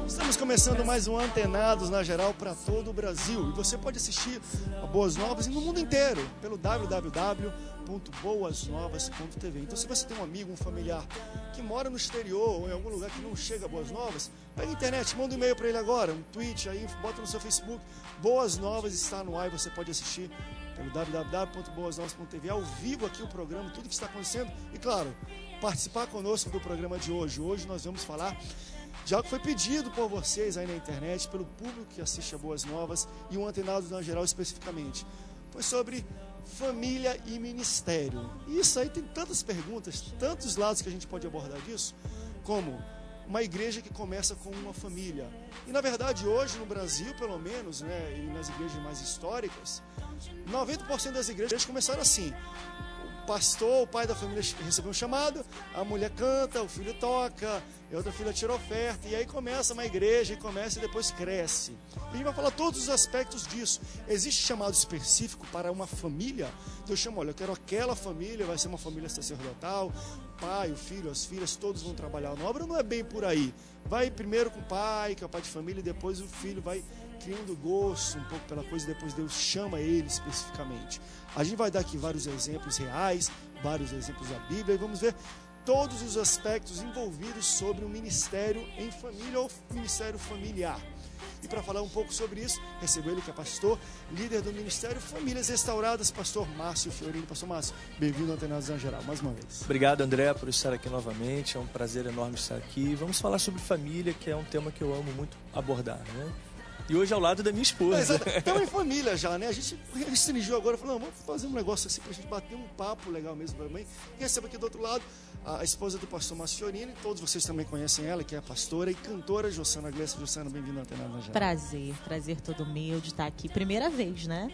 Estamos começando mais um Antenados na Geral para todo o Brasil. E você pode assistir a Boas Novas no mundo inteiro pelo www.boasnovas.tv. Então, se você tem um amigo, um familiar que mora no exterior ou em algum lugar que não chega a Boas Novas, pega a internet, manda um e-mail para ele agora, um tweet aí, bota no seu Facebook. Boas Novas está no ar e você pode assistir pelo www.boasnovas.tv ao vivo aqui o programa, tudo que está acontecendo. E claro, participar conosco do programa de hoje. Hoje nós vamos falar de algo que foi pedido por vocês aí na internet, pelo público que assiste a Boas Novas e o Antenados na Geral especificamente. Foi sobre família e ministério. E isso aí tem tantas perguntas, tantos lados que a gente pode abordar disso, como uma igreja que começa com uma família. E na verdade hoje no Brasil, pelo menos, né, e nas igrejas mais históricas, 90% das igrejas começaram assim. Pastor, o pai da família recebeu um chamado, a mulher canta, o filho toca, a outra filha tira oferta, e aí começa uma igreja, e depois cresce. E a gente vai falar todos os aspectos disso. Existe chamado específico para uma família? Então eu chamo, olha, eu quero aquela família, vai ser uma família sacerdotal, o pai, o filho, as filhas, todos vão trabalhar na obra. Não é bem por aí. Vai primeiro com o pai, que é o pai de família, e depois o filho vai criando gosto um pouco pela coisa, e depois Deus chama ele especificamente. A gente vai dar aqui vários exemplos reais, vários exemplos da Bíblia, e vamos ver todos os aspectos envolvidos sobre o ministério em família ou ministério familiar. E para falar um pouco sobre isso, recebo ele que é pastor, líder do Ministério Famílias Restauradas, pastor Márcio Fiorini. Pastor Márcio, bem-vindo ao Antenados na Geral, mais uma vez. Obrigado, André, por estar aqui novamente, é um prazer enorme estar aqui. Vamos falar sobre família, que é um tema que eu amo muito abordar, né? E hoje ao lado da minha esposa. Estamos em família já, né? A gente restringiu agora, falou, não, vamos fazer um negócio assim pra gente bater um papo legal mesmo também. E recebo aqui do outro lado a esposa do pastor Márcio Fiorini, todos vocês também conhecem ela, que é a pastora e cantora Jossana Gleice. Jossana, bem-vinda ao Antenados na Geral. Prazer todo meu de estar aqui, primeira vez, né?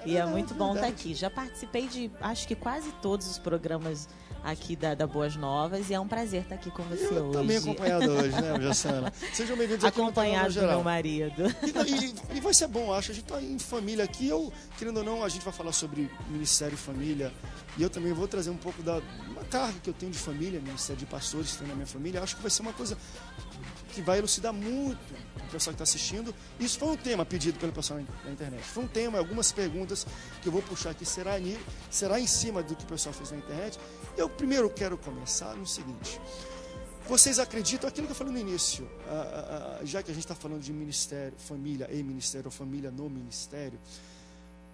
E é muito bom estar aqui. Já participei de, acho que quase todos os programas aqui da Boas Novas, e é um prazer estar aqui com você hoje. Também acompanhado hoje, né, Jossana? Sejam bem-vindos aqui no Antenados na Geral. Acompanhado do meu marido. E vai ser bom, acho. A gente está em família aqui. Eu, querendo ou não, a gente vai falar sobre ministério e família. E eu também vou trazer um pouco da uma carga que eu tenho de família, ministério de pastores que tem na minha família. Acho que vai ser uma coisa que vai elucidar muito o pessoal que está assistindo. Isso foi um tema pedido pelo pessoal na internet. Foi um tema, algumas perguntas que eu vou puxar aqui. Será em cima do que o pessoal fez na internet. Eu primeiro quero começar no seguinte. Vocês acreditam, aquilo que eu falei no início, já que a gente está falando de ministério, família e ministério, ou família no ministério,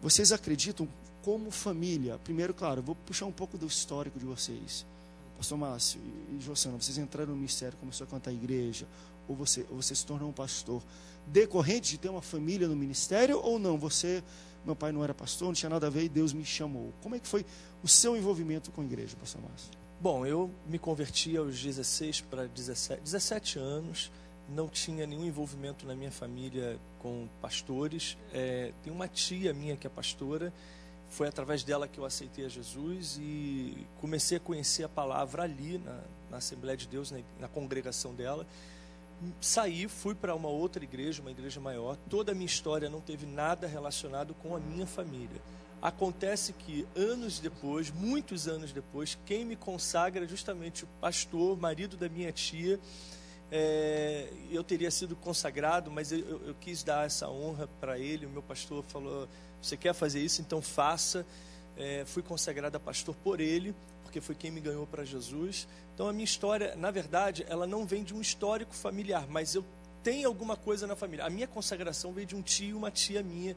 vocês acreditam como família? Primeiro, claro, eu vou puxar um pouco do histórico de vocês. Pastor Márcio e Jossana, vocês entraram no ministério, começou a cantar a igreja, ou você se tornou um pastor, decorrente de ter uma família no ministério, ou não? Meu pai não era pastor, não tinha nada a ver e Deus me chamou. Como é que foi o seu envolvimento com a igreja, pastor Márcio? Bom, eu me converti aos 16 para 17 anos, não tinha nenhum envolvimento na minha família com pastores. Tem uma tia minha que é pastora, foi através dela que eu aceitei a Jesus e comecei a conhecer a palavra ali, na Assembleia de Deus, na congregação dela. Saí, fui para uma outra igreja, uma igreja maior. Toda a minha história não teve nada relacionado com a minha família. Acontece que anos depois, muitos anos depois, quem me consagra é justamente o pastor, marido da minha tia. Eu teria sido consagrado, mas eu quis dar essa honra para ele. O meu pastor falou, você quer fazer isso? Então faça. Fui consagrado a pastor por ele, porque foi quem me ganhou para Jesus. Então a minha história, na verdade, ela não vem de um histórico familiar, mas eu tenho alguma coisa na família. A minha consagração veio de um tio e uma tia minha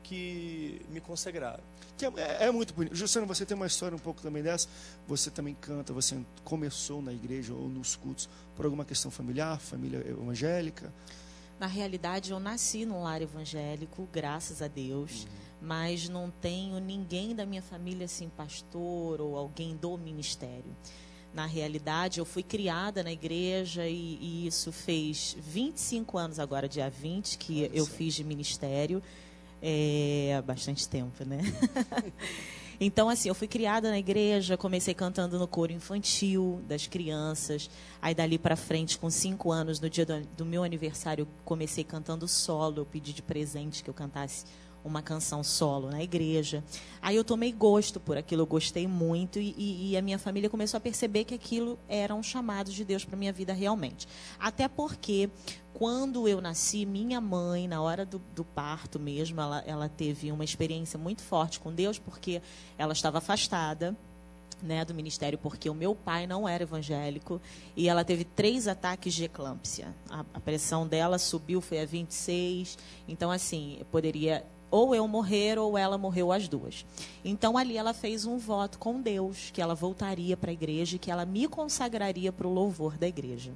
que me consagraram. Que é muito bonito. Jussana, você tem uma história um pouco também dessa. Você também canta, você começou na igreja ou nos cultos por alguma questão familiar, família evangélica? Na realidade, eu nasci num lar evangélico, graças a Deus, mas não tenho ninguém da minha família, assim, pastor ou alguém do ministério. Na realidade, eu fui criada na igreja e isso fez 25 anos agora, dia 20, que eu fiz de ministério. Há bastante tempo, né? Então, assim, eu fui criada na igreja, comecei cantando no coro infantil das crianças. Aí, dali para frente, com 5 anos, no dia do meu aniversário, eu comecei cantando solo. Eu pedi de presente que eu cantasse uma canção solo na igreja. Aí eu tomei gosto por aquilo, eu gostei muito e a minha família começou a perceber que aquilo era um chamado de Deus para minha vida realmente. Até porque quando eu nasci, minha mãe, na hora do parto mesmo, ela teve uma experiência muito forte com Deus, porque ela estava afastada, né, do ministério, porque o meu pai não era evangélico, e ela teve 3 ataques de eclâmpsia. A pressão dela subiu, foi a 26, então assim, poderia ou eu morrer ou ela morreu as duas. Então ali ela fez um voto com Deus, que ela voltaria para a igreja e que ela me consagraria para o louvor da igreja,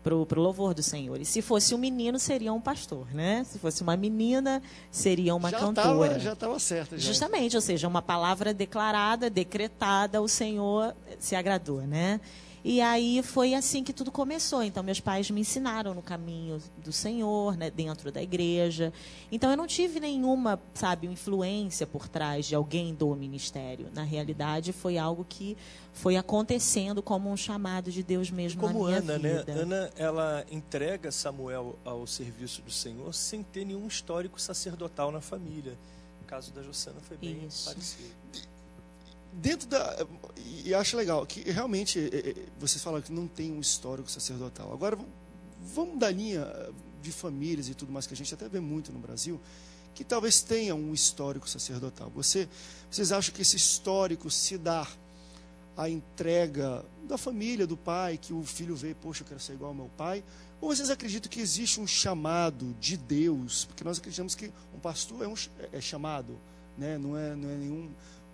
para o louvor do Senhor. E se fosse um menino, seria um pastor, né? Se fosse uma menina, seria uma cantora. Já estava certa. Justamente, ou seja, uma palavra declarada, decretada, o Senhor se agradou, né? E aí foi assim que tudo começou. Então, meus pais me ensinaram no caminho do Senhor, né, dentro da igreja. Então, eu não tive nenhuma, influência por trás de alguém do ministério. Na realidade, foi algo que foi acontecendo como um chamado de Deus mesmo na minha vida. Como Ana, né? Ana, ela entrega Samuel ao serviço do Senhor sem ter nenhum histórico sacerdotal na família. O caso da Jossana foi bem parecido. Dentro da... E acho legal que realmente vocês falam que não tem um histórico sacerdotal. Agora, vamos da linha de famílias e tudo mais, que a gente até vê muito no Brasil, que talvez tenha um histórico sacerdotal. Vocês acham que esse histórico se dá à entrega da família, do pai, que o filho vê, poxa, eu quero ser igual ao meu pai? Ou vocês acreditam que existe um chamado de Deus? Porque nós acreditamos que um pastor é chamado, né? Não é nenhum...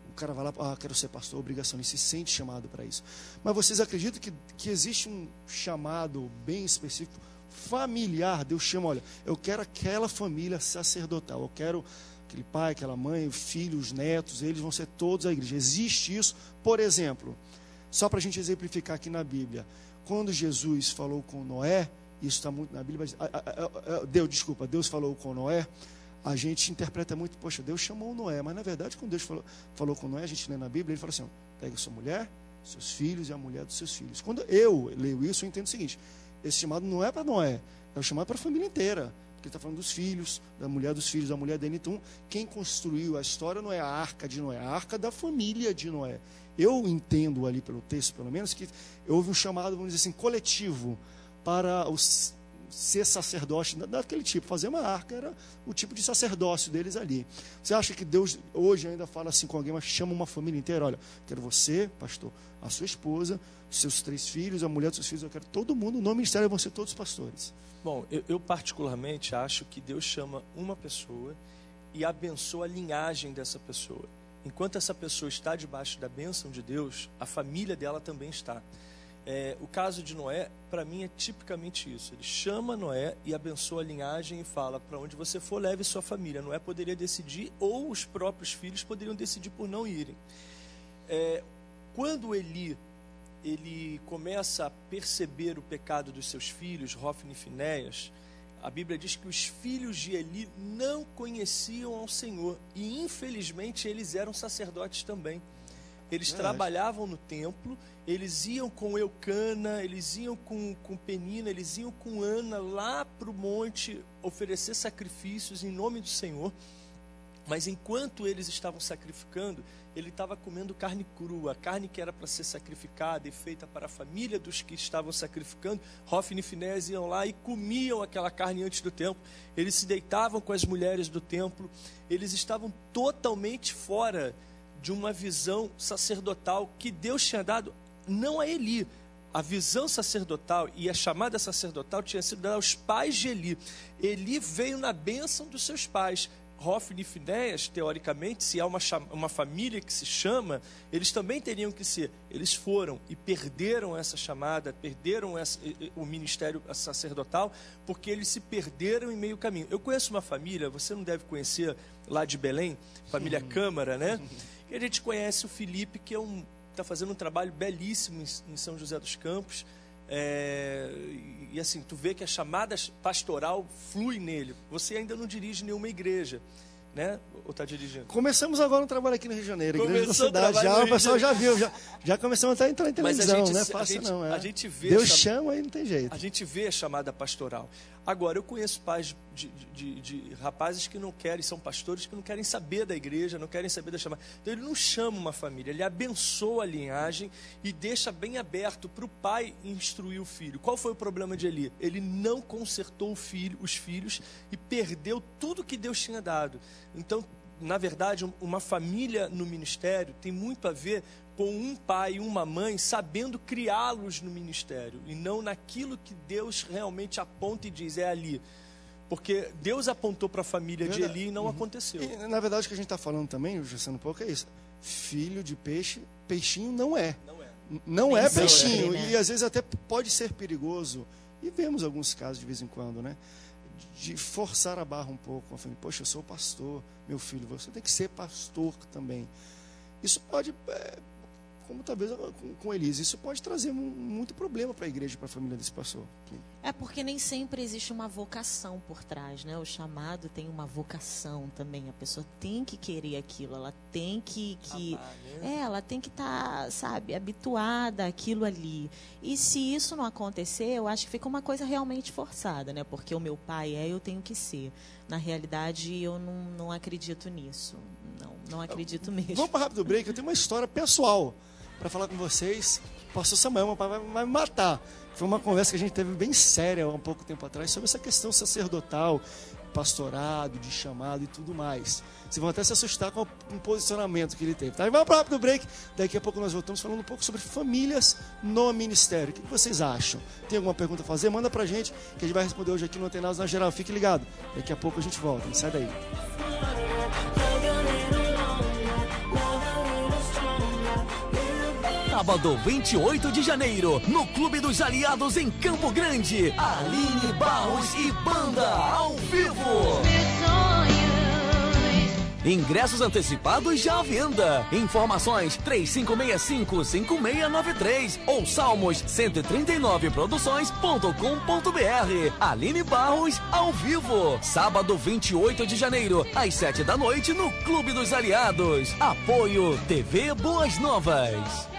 O cara vai lá, quero ser pastor, obrigação, ele se sente chamado para isso. Mas vocês acreditam que existe um chamado bem específico, familiar? Deus chama, olha, eu quero aquela família sacerdotal, eu quero aquele pai, aquela mãe, o filho, os netos, eles vão ser todos a igreja. Existe isso? Por exemplo, só para a gente exemplificar aqui na Bíblia, quando Jesus falou com Noé, isso está muito na Bíblia, Deus falou com Noé, a gente interpreta muito, poxa, Deus chamou Noé, mas na verdade quando Deus falou com Noé, a gente lê na Bíblia, ele fala assim, pega sua mulher, seus filhos e a mulher dos seus filhos. Quando eu leio isso, eu entendo o seguinte, esse chamado não é para Noé, é o chamado para a família inteira, porque ele está falando dos filhos, da mulher dos filhos, da mulher dele. Então, quem construiu a história não é a arca de Noé, é a arca da família de Noé. Eu entendo ali pelo texto, pelo menos, que houve um chamado, vamos dizer assim, coletivo para ser sacerdote daquele tipo, fazer uma arca, era o tipo de sacerdócio deles ali. Você acha que Deus hoje ainda fala assim com alguém, mas chama uma família inteira? Olha, quero você, pastor, a sua esposa, seus 3 filhos, a mulher dos seus filhos, eu quero todo mundo, no ministério vão ser todos pastores. Bom, eu particularmente acho que Deus chama uma pessoa e abençoa a linhagem dessa pessoa. Enquanto essa pessoa está debaixo da bênção de Deus, a família dela também está. O caso de Noé, para mim, é tipicamente isso. Ele chama Noé e abençoa a linhagem e fala, para onde você for, leve sua família. Noé poderia decidir, ou os próprios filhos poderiam decidir por não irem. Quando ele começa a perceber o pecado dos seus filhos, Hofni e Finéias, a Bíblia diz que os filhos de Eli não conheciam ao Senhor. E, infelizmente, eles eram sacerdotes também. Eles trabalhavam no templo, eles iam com Eucana, eles iam com Penina, eles iam com Ana lá para o monte oferecer sacrifícios em nome do Senhor. Mas enquanto eles estavam sacrificando, ele estava comendo carne crua, carne que era para ser sacrificada e feita para a família dos que estavam sacrificando. Hofni e Finéias iam lá e comiam aquela carne antes do templo. Eles se deitavam com as mulheres do templo. Eles estavam totalmente fora de uma visão sacerdotal que Deus tinha dado, não a Eli. A visão sacerdotal e a chamada sacerdotal tinha sido dada aos pais de Eli. Eli veio na bênção dos seus pais. Hofni e Finéias, teoricamente, se há uma família que se chama, eles também teriam que ser. Eles foram e perderam essa chamada, perderam o ministério sacerdotal, porque eles se perderam em meio caminho. Eu conheço uma família, você não deve conhecer, lá de Belém, família Câmara, né? E a gente conhece o Felipe, que está fazendo um trabalho belíssimo em São José dos Campos. E assim, tu vê que a chamada pastoral flui nele. Você ainda não dirige nenhuma igreja, né? Ou está dirigindo? Começamos agora um trabalho aqui no Rio de Janeiro, igreja da cidade. Já, o pessoal já viu, já começamos a entrar em televisão, não é fácil não. A gente vê Deus chama e não tem jeito. A gente vê a chamada pastoral. Agora, eu conheço pais de rapazes que não querem, são pastores, que não querem saber da igreja, não querem saber da chamada. Então, ele não chama uma família, ele abençoa a linhagem e deixa bem aberto para o pai instruir o filho. Qual foi o problema de Eli? Ele não consertou os filhos e perdeu tudo que Deus tinha dado. Então, na verdade, uma família no ministério tem muito a ver com um pai e uma mãe sabendo criá-los no ministério e não naquilo que Deus realmente aponta e diz, é ali. Porque Deus apontou para a família de Eli e não aconteceu. E, na verdade, o que a gente está falando também, Jussano, um pouco é isso. Filho de peixe, peixinho não é. Não é peixinho. E às vezes até pode ser perigoso. E vemos alguns casos de vez em quando, né? De forçar a barra um pouco. Poxa, eu sou pastor, meu filho, você tem que ser pastor também. Isso pode, como talvez com Elise, isso pode trazer muito problema para a igreja, para a família desse pastor. É porque nem sempre existe uma vocação por trás, né? O chamado tem uma vocação também. A pessoa tem que querer aquilo, ela tem que amar, né? Ela tem que estar, sabe, habituada àquilo ali. E se isso não acontecer, eu acho que fica uma coisa realmente forçada, né? Porque o meu pai eu tenho que ser. Na realidade, eu não acredito nisso. Não acredito mesmo. Vamos para rápido break. Eu tenho uma história pessoal para falar com vocês. O pastor Samuel, meu pai vai me matar. Foi uma conversa que a gente teve bem séria há um pouco tempo atrás sobre essa questão sacerdotal, pastorado, de chamado e tudo mais. Vocês vão até se assustar com o posicionamento que ele teve. Tá? Vamos para rápido break. Daqui a pouco nós voltamos falando um pouco sobre famílias no ministério. O que vocês acham? Tem alguma pergunta a fazer? Manda pra gente, que a gente vai responder hoje aqui no Antenados na Geral. Fique ligado. Daqui a pouco a gente volta. Não sai daí. Sábado, 28 de janeiro, no Clube dos Aliados em Campo Grande, Aline Barros e banda ao vivo. Ingressos antecipados já à venda. Informações 3565-5693 ou salmos139produções.com.br. Aline Barros ao vivo. Sábado 28 de janeiro, às 7 da noite, no Clube dos Aliados. Apoio TV Boas Novas.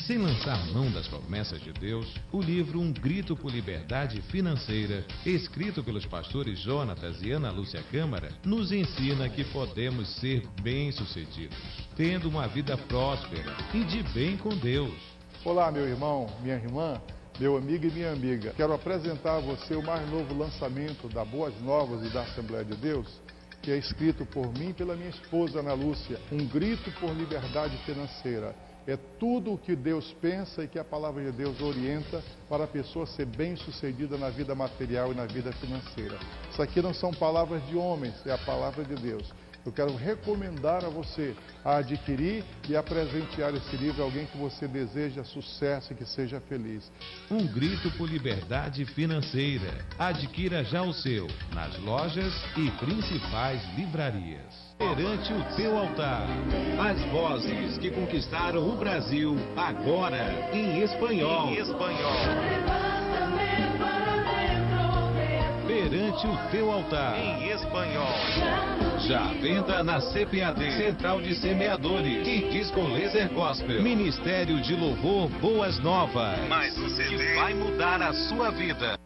Sem lançar mão das promessas de Deus, o livro Um Grito por Liberdade Financeira, escrito pelos pastores Jonatas e Ana Lúcia Câmara, nos ensina que podemos ser bem-sucedidos, tendo uma vida próspera e de bem com Deus. Olá, meu irmão, minha irmã, meu amigo e minha amiga. Quero apresentar a você o mais novo lançamento da Boas Novas e da Assembleia de Deus, que é escrito por mim e pela minha esposa Ana Lúcia, Um Grito por Liberdade Financeira. É tudo o que Deus pensa e que a palavra de Deus orienta para a pessoa ser bem-sucedida na vida material e na vida financeira. Isso aqui não são palavras de homens, é a palavra de Deus. Eu quero recomendar a você a adquirir e a presentear esse livro a alguém que você deseja sucesso e que seja feliz. Um Grito por Liberdade Financeira. Adquira já o seu nas lojas e principais livrarias. Perante o teu altar. As vozes que conquistaram o Brasil agora em espanhol. Perante o teu altar. Em espanhol. Já à venda na CPAD, Central de Semeadores, e Disco Laser Gospel. Ministério de Louvor Boas Novas. Mais um CD que vai mudar a sua vida.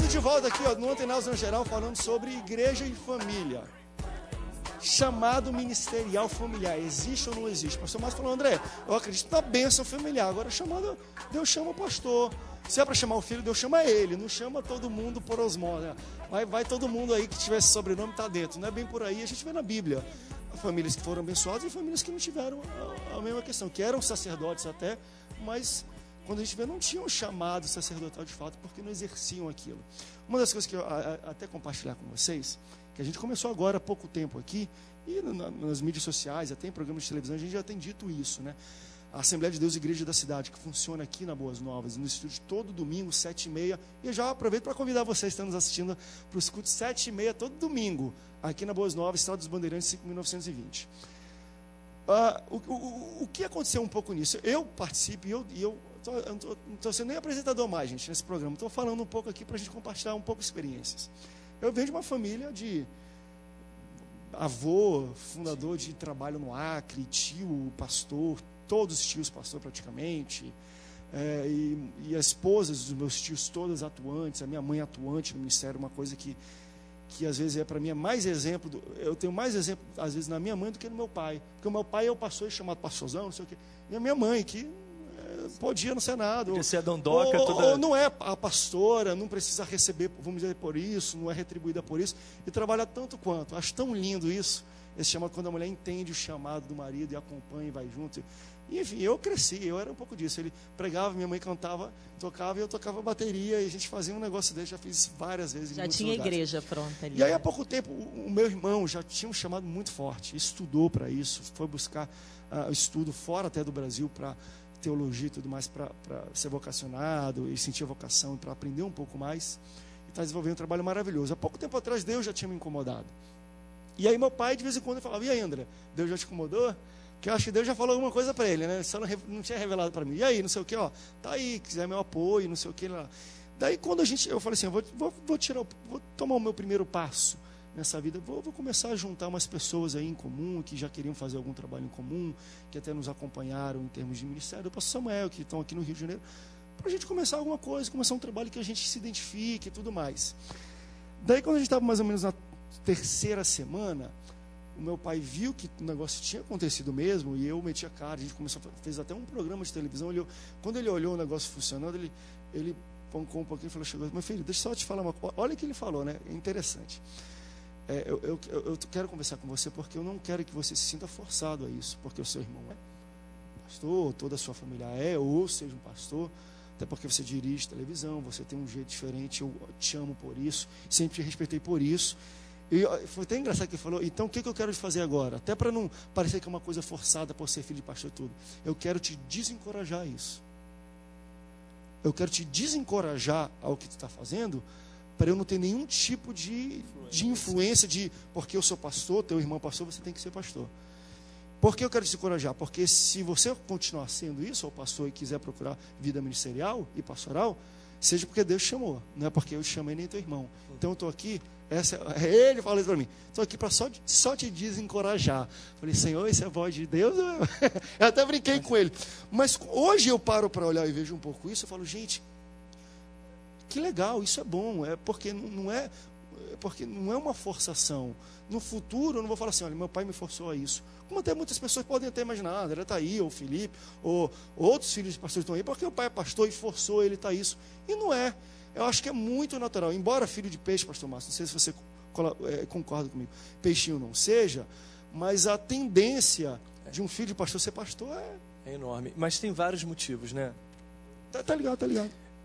De volta aqui, no Antenados no Geral, falando sobre igreja e família. Chamado ministerial familiar, existe ou não existe? O pastor Márcio falou, André, eu acredito na bênção familiar. Agora, Deus chama o pastor. Se é para chamar o filho, Deus chama ele. Não chama todo mundo por osmose. Né? Vai todo mundo aí que tivesse sobrenome está dentro. Não é bem por aí, a gente vê na Bíblia. Famílias que foram abençoadas e famílias que não tiveram a mesma questão, que eram sacerdotes até, mas quando a gente vê, não tinham chamado sacerdotal de fato, porque não exerciam aquilo. Uma das coisas que eu até compartilhar com vocês, que a gente começou agora há pouco tempo aqui, e nas mídias sociais, até em programas de televisão, a gente já tem dito isso, né? A Assembleia de Deus Igreja da Cidade, que funciona aqui na Boas Novas, no estúdio todo domingo, 7h30, e eu já aproveito para convidar vocês que estão nos assistindo para o escudo 7h30, todo domingo, aqui na Boas Novas, Estrada dos Bandeirantes, 5.920. O que aconteceu um pouco nisso? Eu participo e eu não estou sendo nem apresentador mais, gente, nesse programa. Estou falando um pouco aqui para a gente compartilhar um pouco de experiências. Eu venho de uma família de avô, fundador de trabalho no Acre, tio, pastor, todos os tios pastor praticamente, e as esposas dos meus tios todas atuantes, a minha mãe atuante no ministério, uma coisa que às vezes para mim é mais exemplo, eu tenho mais exemplo às vezes na minha mãe do que no meu pai, porque o meu pai é o pastor chamado pastorzão, não sei o quê, e a minha mãe que podia no Senado, podia ser a dondoca, ou não é a pastora, não precisa receber, vamos dizer, por isso, não é retribuída por isso, e trabalha tanto quanto. Acho tão lindo isso, esse chamado, quando a mulher entende o chamado do marido e acompanha e vai junto. E, enfim, eu cresci, eu era um pouco disso. Ele pregava, minha mãe cantava, tocava, e eu tocava bateria, e a gente fazia um negócio desse, já fiz várias vezes. Já tinha lugares. Igreja pronta ali. E aí, há pouco tempo, o meu irmão já tinha um chamado muito forte, estudou para isso, foi buscar estudo fora até do Brasil, para teologia e tudo mais, para ser vocacionado e sentir a vocação, para aprender um pouco mais, e está desenvolvendo um trabalho maravilhoso. Há pouco tempo atrás, Deus já tinha me incomodado. E aí meu pai, de vez em quando, falava: e aí, André, Deus já te incomodou? Porque eu acho que Deus já falou alguma coisa para ele, né? Só não tinha revelado para mim. E aí, não sei o que, ó, tá aí, quiser meu apoio, não sei o que lá. Daí, quando eu falei assim, vou tomar o meu primeiro passo nessa vida, vou começar a juntar umas pessoas aí em comum, que já queriam fazer algum trabalho em comum, que até nos acompanharam em termos de ministério, o pastor Samuel, que estão aqui no Rio de Janeiro, para a gente começar alguma coisa, começar um trabalho que a gente se identifique e tudo mais. Daí, quando a gente estava mais ou menos na terceira semana, o meu pai viu que o negócio tinha acontecido mesmo, e eu meti a cara, a gente fez até um programa de televisão, quando ele olhou o negócio funcionando, ele pancou um pouquinho e falou: chegou, meu filho, deixa eu só te falar uma coisa. Olha o que ele falou, né? É interessante. Eu quero conversar com você porque eu não quero que você se sinta forçado a isso, porque o seu irmão é pastor, toda a sua família ou seja um pastor, até porque você dirige televisão, você tem um jeito diferente, eu te amo por isso, sempre te respeitei por isso. E foi até engraçado que ele falou: então o que eu quero fazer agora? Até para não parecer que é uma coisa forçada por ser filho de pastor e tudo, eu quero te desencorajar a isso. Eu quero te desencorajar ao que tu está fazendo, para eu não ter nenhum tipo de influência porque eu sou pastor, teu irmão pastor, você tem que ser pastor. Por que eu quero te encorajar? Porque se você continuar sendo isso, ou pastor, e quiser procurar vida ministerial e pastoral, seja porque Deus te chamou, não é porque eu te chamei nem teu irmão. Então eu estou aqui, ele falou isso para mim, estou aqui para só te desencorajar. Falei: Senhor, isso é a voz de Deus? Eu até brinquei com ele. Mas hoje eu paro para olhar e vejo um pouco isso, eu falo: gente, que legal, isso é bom, porque não é uma forçação. No futuro eu não vou falar assim: olha, meu pai me forçou a isso. Como até muitas pessoas podem até imaginar: André está aí, ou o Felipe, ou outros filhos de pastores estão aí, porque o pai é pastor e forçou ele a isso. E não é. Eu acho que é muito natural. Embora filho de peixe, pastor Márcio, não sei se você concorda comigo, peixinho não seja, mas a tendência de um filho de pastor ser pastor é enorme. Mas tem vários motivos, né? Tá ligado.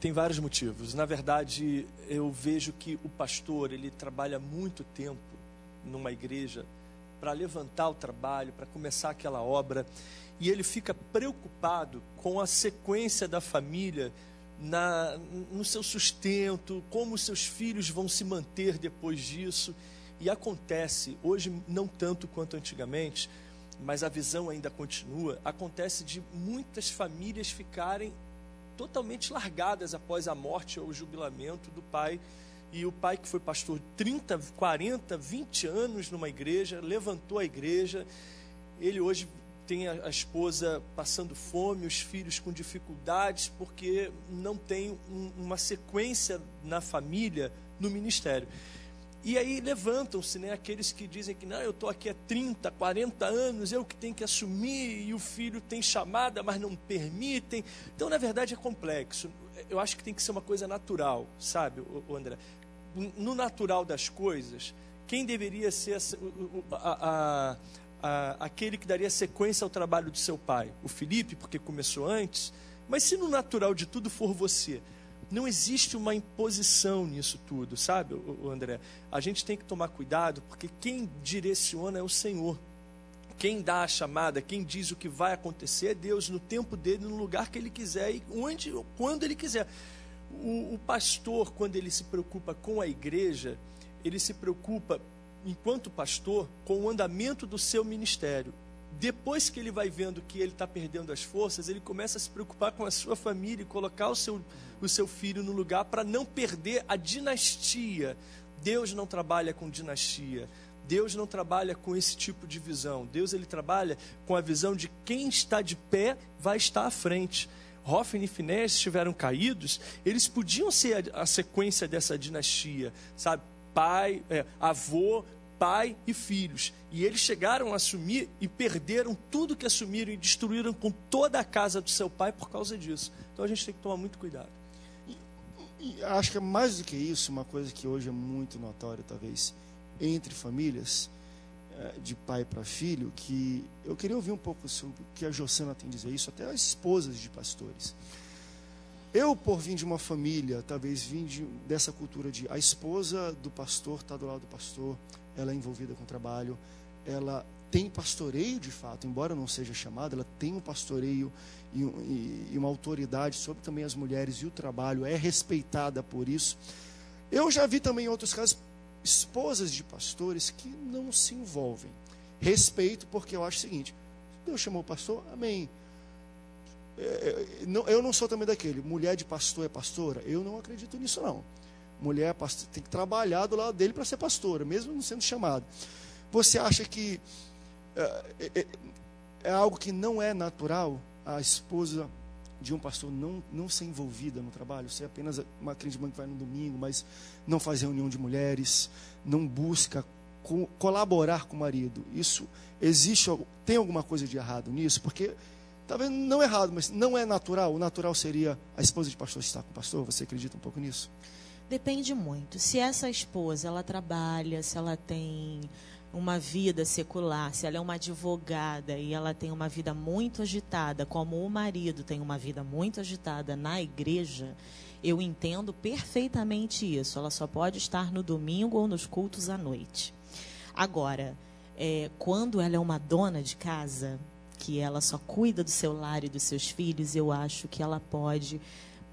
Tem vários motivos. Na verdade, eu vejo que o pastor, ele trabalha muito tempo numa igreja para levantar o trabalho, para começar aquela obra, e ele fica preocupado com a sequência da família, no seu sustento, como os seus filhos vão se manter depois disso. E acontece, hoje não tanto quanto antigamente, mas a visão ainda continua, acontece de muitas famílias ficarem totalmente largadas após a morte ou o jubilamento do pai. E o pai, que foi pastor 30, 40, 20 anos numa igreja, levantou a igreja, ele hoje tem a esposa passando fome, os filhos com dificuldades, porque não tem uma sequência na família, no ministério. E aí levantam-se, né, aqueles que dizem que não, eu estou aqui há 30, 40 anos, eu que tenho que assumir, e o filho tem chamada, mas não permitem. Então, na verdade, é complexo. Eu acho que tem que ser uma coisa natural, sabe, André? No natural das coisas, quem deveria ser aquele que daria sequência ao trabalho de seu pai? O Felipe, porque começou antes. Mas se no natural de tudo for você, não existe uma imposição nisso tudo, sabe, André? A gente tem que tomar cuidado, porque quem direciona é o Senhor. Quem dá a chamada, quem diz o que vai acontecer é Deus, no tempo dele, no lugar que ele quiser e onde ou quando ele quiser. O pastor, quando ele se preocupa com a igreja, ele se preocupa, enquanto pastor, com o andamento do seu ministério, Depois que ele vai vendo que ele está perdendo as forças, ele começa a se preocupar com a sua família e colocar o seu filho no lugar para não perder a dinastia. Deus não trabalha com dinastia. Deus não trabalha com esse tipo de visão. Deus, ele trabalha com a visão de quem está de pé vai estar à frente. Hófni e Finéias estiveram caídos, eles podiam ser a sequência dessa dinastia, sabe? Pai, avô, pai e filhos. E eles chegaram a assumir e perderam tudo que assumiram e destruíram com toda a casa do seu pai por causa disso. Então a gente tem que tomar muito cuidado. E acho que é mais do que isso, uma coisa que hoje é muito notória, talvez, entre famílias, de pai para filho, que eu queria ouvir um pouco sobre o que a Jossana tem a dizer isso, até as esposas de pastores. Eu, por vir de uma família, talvez vim dessa cultura de a esposa do pastor está do lado do pastor, ela é envolvida com o trabalho, ela tem pastoreio de fato, embora não seja chamada, ela tem um pastoreio e uma autoridade sobre também as mulheres e o trabalho, é respeitada por isso. Eu já vi também em outros casos esposas de pastores que não se envolvem. Respeito, porque eu acho o seguinte: Deus chamou o pastor, amém. Eu não sou também daquele, mulher de pastor é pastora, eu não acredito nisso não. Mulher pastor, tem que trabalhar do lado dele para ser pastora, mesmo não sendo chamado. Você acha que é algo que não é natural a esposa de um pastor não ser envolvida no trabalho, ser apenas uma crente que vai no domingo, mas não faz reunião de mulheres, não busca colaborar com o marido? Isso existe? Tem alguma coisa de errado nisso? Porque talvez não errado, mas não é natural. O natural seria a esposa de pastor estar com o pastor. Você acredita um pouco nisso? Depende muito. Se essa esposa, ela trabalha, se ela tem uma vida secular, se ela é uma advogada e ela tem uma vida muito agitada, como o marido tem uma vida muito agitada na igreja, eu entendo perfeitamente isso. Ela só pode estar no domingo ou nos cultos à noite. Agora, quando ela é uma dona de casa, que ela só cuida do seu lar e dos seus filhos, eu acho que ela pode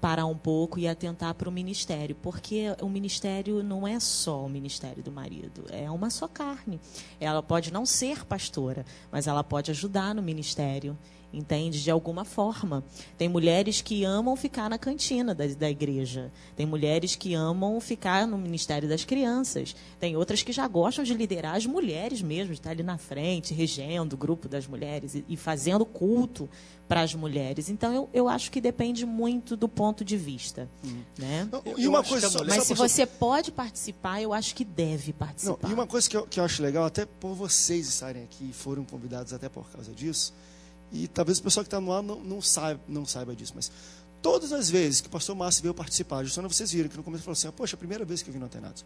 parar um pouco e atentar para o ministério, porque o ministério não é só o ministério do marido, é uma só carne. Ela pode não ser pastora, mas ela pode ajudar no ministério, entende? De alguma forma. Tem mulheres que amam ficar na cantina da igreja. Tem mulheres que amam ficar no ministério das crianças. Tem outras que já gostam de liderar as mulheres mesmo, de estar ali na frente, regendo o grupo das mulheres e fazendo culto para as mulheres. Então, eu acho que depende muito do ponto de vista. Né? E uma coisa, mas se você pode participar, eu acho que deve participar. E uma coisa que eu acho legal, até por vocês estarem aqui e foram convidados até por causa disso, e talvez o pessoal que está no ar não saiba disso, mas todas as vezes que o pastor Márcio veio participar, justamente vocês viram que no começo falou assim, poxa, a primeira vez que eu vim no Antenados.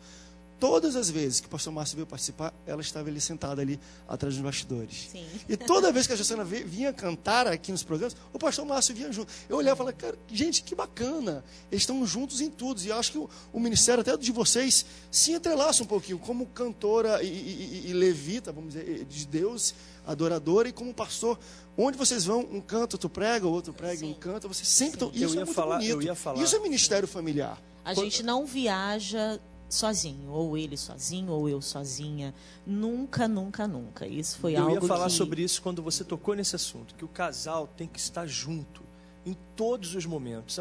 Todas as vezes que o pastor Márcio veio participar, ela estava ali sentada ali atrás dos bastidores. Sim. E toda vez que a Jossana vinha cantar aqui nos programas, o pastor Márcio vinha junto. Eu olhava e falava, cara, gente, que bacana. Eles estão juntos em tudo. E eu acho que o ministério até de vocês se entrelaça um pouquinho, como cantora e levita, vamos dizer, de Deus, adoradora, e como pastor. Onde vocês vão, um canto, outro prega, outro prega, Sim. um canto, vocês sempre estão. Isso é muito eu bonito. ia falar. Isso é ministério familiar. A gente não viaja sozinho, ou ele sozinho, ou eu sozinha. Nunca, nunca, nunca. Isso foi algo que... Eu ia falar sobre isso quando você tocou nesse assunto, que o casal tem que estar junto em todos os momentos.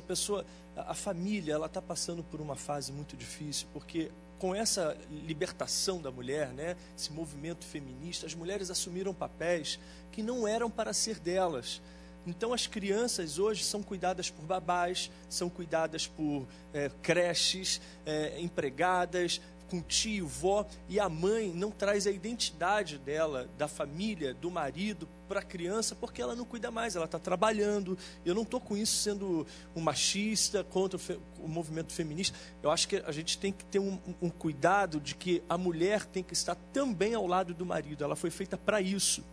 A família, ela está passando por uma fase muito difícil, porque com essa libertação da mulher, né, esse movimento feminista, as mulheres assumiram papéis que não eram para ser delas. Então, as crianças hoje são cuidadas por babás, são cuidadas por creches, empregadas, com tio, vó, e a mãe não traz a identidade dela, da família, do marido, para a criança, porque ela não cuida mais, ela está trabalhando. Eu não estou com isso sendo um machista contra o movimento feminista. Eu acho que a gente tem que ter um cuidado de que a mulher tem que estar também ao lado do marido, ela foi feita para isso.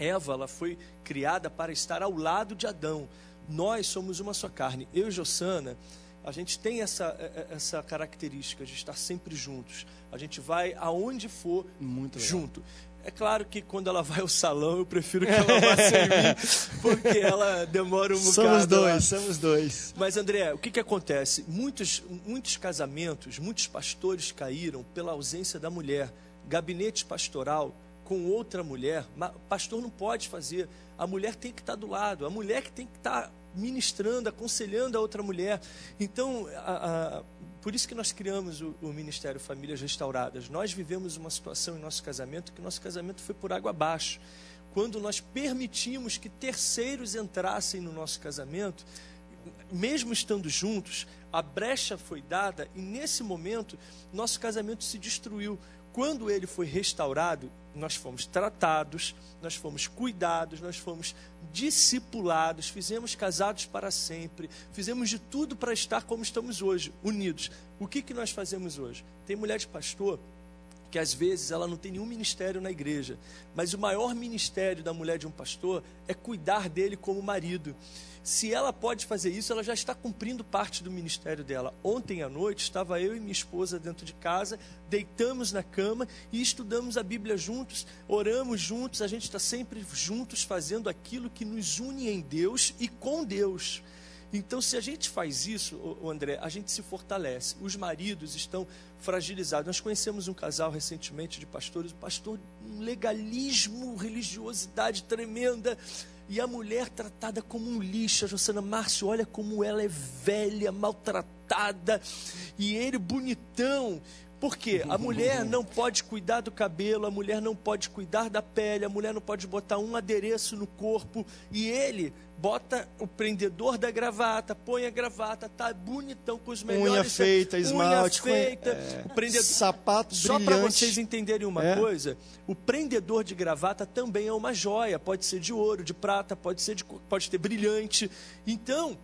Eva, ela foi criada para estar ao lado de Adão. Nós somos uma só carne. Eu e Jossana, a gente tem essa característica de estar sempre juntos. A gente vai aonde for junto. É claro que quando ela vai ao salão, eu prefiro que ela vá sem mim, porque ela demora um bocado. Somos dois. Mas, André, o que acontece? Muitos casamentos, muitos pastores caíram pela ausência da mulher. Gabinete pastoral com outra mulher, o pastor não pode fazer. A mulher tem que estar do lado, a mulher que tem que estar ministrando, aconselhando a outra mulher. Então, por isso que nós criamos o Ministério Famílias Restauradas. Nós vivemos uma situação em nosso casamento que nosso casamento foi por água abaixo. Quando nós permitimos que terceiros entrassem no nosso casamento, mesmo estando juntos, a brecha foi dada e nesse momento nosso casamento se destruiu. Quando ele foi restaurado, nós fomos tratados, nós fomos cuidados, nós fomos discipulados, fizemos casados para sempre, fizemos de tudo para estar como estamos hoje, unidos. O que nós fazemos hoje? Tem mulher de pastor que às vezes ela não tem nenhum ministério na igreja, mas o maior ministério da mulher de um pastor é cuidar dele como marido. Se ela pode fazer isso, ela já está cumprindo parte do ministério dela. Ontem à noite estava eu e minha esposa dentro de casa, deitamos na cama e estudamos a Bíblia juntos, oramos juntos, a gente está sempre juntos fazendo aquilo que nos une em Deus e com Deus. Então, se a gente faz isso, André, a gente se fortalece. Os maridos estão fragilizados. Nós conhecemos um casal recentemente de pastores, um pastor, um legalismo, religiosidade tremenda, e a mulher tratada como um lixo. A Jossana, Márcio, olha como ela é velha, maltratada, e ele bonitão. Por quê? A mulher não pode cuidar do cabelo, a mulher não pode cuidar da pele, a mulher não pode botar um adereço no corpo, e ele bota o prendedor da gravata, põe a gravata, tá bonitão com os melhores... Unha feita, esmalte, o prendedor... sapato Só brilhante. para vocês entenderem uma coisa, o prendedor de gravata também é uma joia, pode ser de ouro, de prata, pode ter brilhante. Então,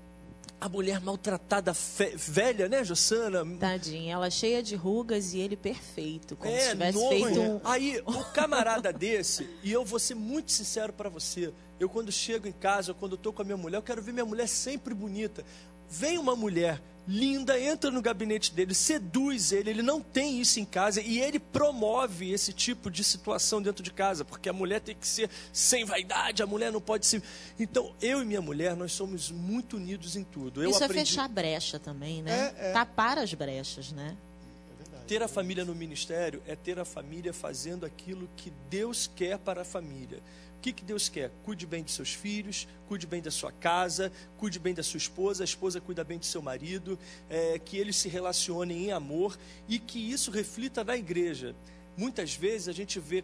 a mulher maltratada, velha, né, Jossana? Tadinha, ela cheia de rugas e ele perfeito, como se tivesse novo, feito um... Aí, o camarada desse, e eu vou ser muito sincero para você, eu quando chego em casa, quando eu estou com a minha mulher, eu quero ver minha mulher sempre bonita. Vem uma mulher linda, entra no gabinete dele, seduz ele não tem isso em casa, e ele promove esse tipo de situação dentro de casa, porque a mulher tem que ser sem vaidade, a mulher não pode ser... Então, eu e minha mulher, nós somos muito unidos em tudo. Isso é fechar brecha também, né? Tapar as brechas, né? Ter a família no ministério é ter a família fazendo aquilo que Deus quer para a família. O que Deus quer? Cuide bem de seus filhos, cuide bem da sua casa, cuide bem da sua esposa, a esposa cuida bem do seu marido, que eles se relacionem em amor e que isso reflita na igreja. Muitas vezes a gente vê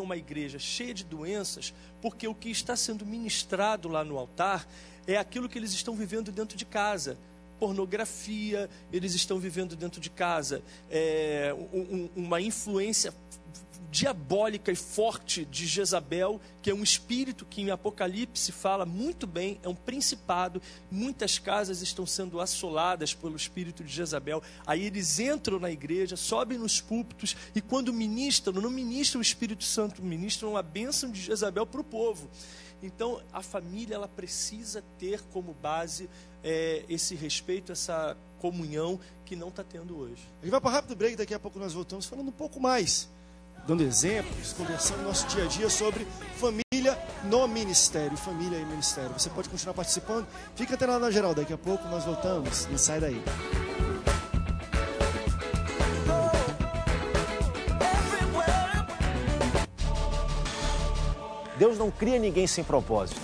uma igreja cheia de doenças porque o que está sendo ministrado lá no altar é aquilo que eles estão vivendo dentro de casa. Pornografia, eles estão vivendo dentro de casa, uma influência diabólica e forte de Jezabel, que é um espírito que em Apocalipse fala muito bem, é um principado. Muitas casas estão sendo assoladas pelo espírito de Jezabel. Aí eles entram na igreja, sobem nos púlpitos e quando ministram, não ministram o Espírito Santo, ministram a bênção de Jezabel para o povo. Então a família ela precisa ter como base esse respeito, essa comunhão que não está tendo hoje. A gente vai para um rápido break, daqui a pouco nós voltamos falando um pouco mais, dando exemplos, conversando no nosso dia a dia sobre família no ministério, família e ministério. Você pode continuar participando, fica até lá na geral, daqui a pouco nós voltamos, não sai daí. Deus não cria ninguém sem propósito.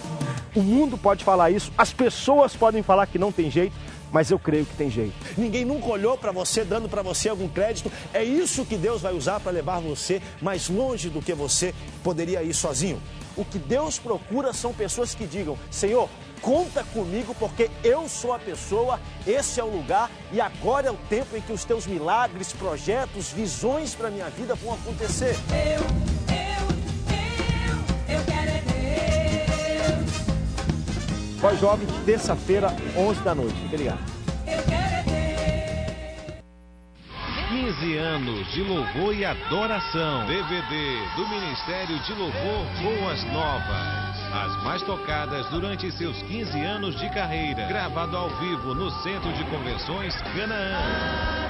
O mundo pode falar isso, as pessoas podem falar que não tem jeito, mas eu creio que tem jeito. Ninguém nunca olhou para você, dando para você algum crédito. É isso que Deus vai usar para levar você mais longe do que você poderia ir sozinho. O que Deus procura são pessoas que digam: Senhor, conta comigo porque eu sou a pessoa, esse é o lugar e agora é o tempo em que os teus milagres, projetos, visões para a minha vida vão acontecer. Eu quero é Deus. Pós-jovem, terça-feira, 11 da noite. Fica ligado. 15 anos de louvor e adoração. DVD do Ministério de Louvor Boas Novas. As mais tocadas durante seus 15 anos de carreira. Gravado ao vivo no Centro de Convenções Canaã.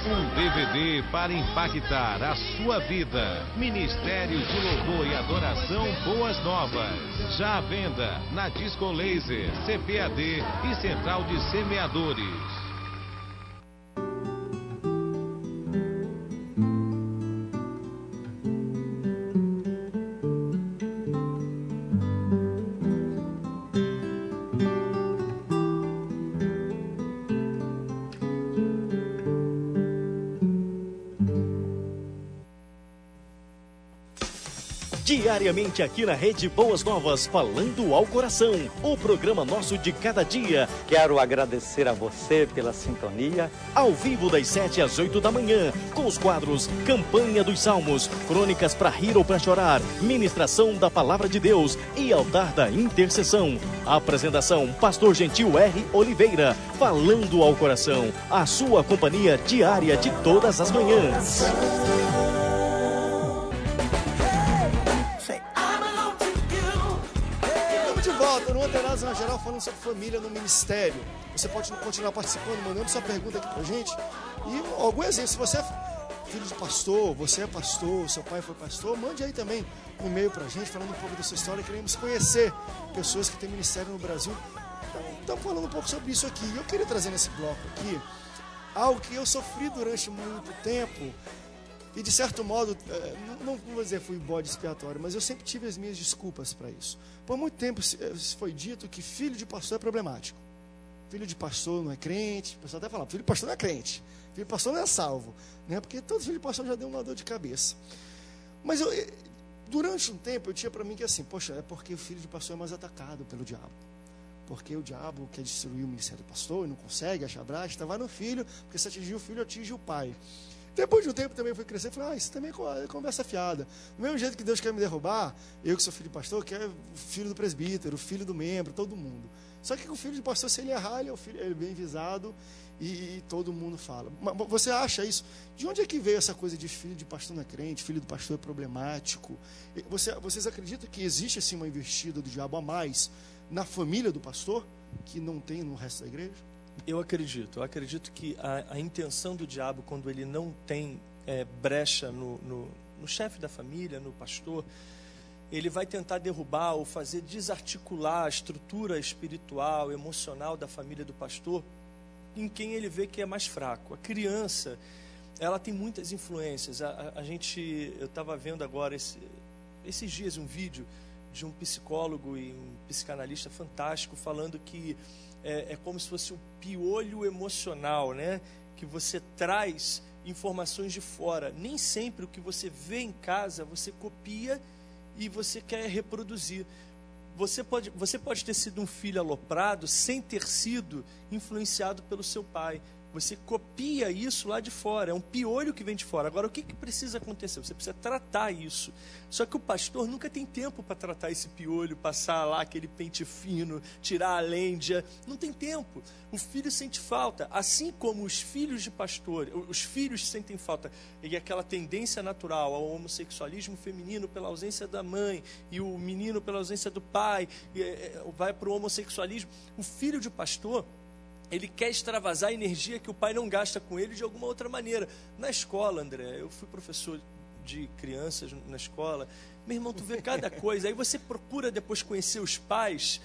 Um DVD para impactar a sua vida. Ministério de Louvor e Adoração Boas Novas. Já à venda na Disco Laser, CPAD e Central de Semeadores. Diariamente aqui na Rede Boas Novas, falando ao coração. O programa nosso de cada dia. Quero agradecer a você pela sintonia. Ao vivo das 7 às 8 da manhã, com os quadros Campanha dos Salmos, Crônicas para Rir ou para Chorar, Ministração da Palavra de Deus e Altar da Intercessão. Apresentação, Pastor Gentil R. Oliveira, falando ao coração. A sua companhia diária de todas as manhãs. Estamos de volta no Antenados na Geral, falando sobre família no ministério. Você pode continuar participando, mandando sua pergunta aqui pra gente. E algum exemplo, se você é filho de pastor, você é pastor, seu pai foi pastor, mande aí também um e-mail pra gente, falando um pouco da sua história. Queremos conhecer pessoas que têm ministério no Brasil. Então, estamos falando um pouco sobre isso aqui. E eu queria trazer nesse bloco aqui algo que eu sofri durante muito tempo. E de certo modo, não vou dizer fui bode expiatório, mas eu sempre tive as minhas desculpas para isso. Por muito tempo foi dito que filho de pastor é problemático. Filho de pastor não é crente, o pessoal até fala, filho de pastor não é crente, filho de pastor não é salvo, né? Porque todo filho de pastor já deu uma dor de cabeça. Mas durante um tempo eu tinha para mim que assim, poxa, é porque o filho de pastor é mais atacado pelo diabo. Porque o diabo quer destruir o ministério do pastor e não consegue, acha brecha, vai no filho, porque se atingir o filho, atinge o pai. Depois de um tempo também eu fui crescer e falei, isso também é conversa fiada. Do mesmo jeito que Deus quer me derrubar, eu que sou filho de pastor, quero filho do presbítero, filho do membro, todo mundo. Só que o filho de pastor, se ele errar, ele é bem visado e todo mundo fala. Mas você acha isso? De onde é que veio essa coisa de filho de pastor não é crente, filho do pastor é problemático? Vocês acreditam que existe assim uma investida do diabo a mais na família do pastor, que não tem no resto da igreja? Eu acredito que a intenção do diabo, quando ele não tem brecha no chefe da família, no pastor, ele vai tentar derrubar ou fazer desarticular a estrutura espiritual, emocional da família do pastor, em quem ele vê que é mais fraco. A criança, ela tem muitas influências. Eu estava vendo agora, esses dias, um vídeo de um psicólogo e um psicanalista fantástico falando que é como se fosse um piolho emocional, né? Que você traz informações de fora. Nem sempre o que você vê em casa você copia e você quer reproduzir. Você pode ter sido um filho aloprado sem ter sido influenciado pelo seu pai. Você copia isso lá de fora, é um piolho que vem de fora. Agora, o que precisa acontecer? Você precisa tratar isso. Só que o pastor nunca tem tempo para tratar esse piolho, passar lá aquele pente fino, tirar a lêndia. Não tem tempo. O filho sente falta. Assim como os filhos de pastor, os filhos sentem falta. E aquela tendência natural ao homossexualismo feminino pela ausência da mãe, e o menino pela ausência do pai, vai para o homossexualismo. O filho de pastor, ele quer extravasar a energia que o pai não gasta com ele de alguma outra maneira. Na escola, André, eu fui professor de crianças na escola. Meu irmão, tu vê cada coisa. Aí você procura depois conhecer os pais.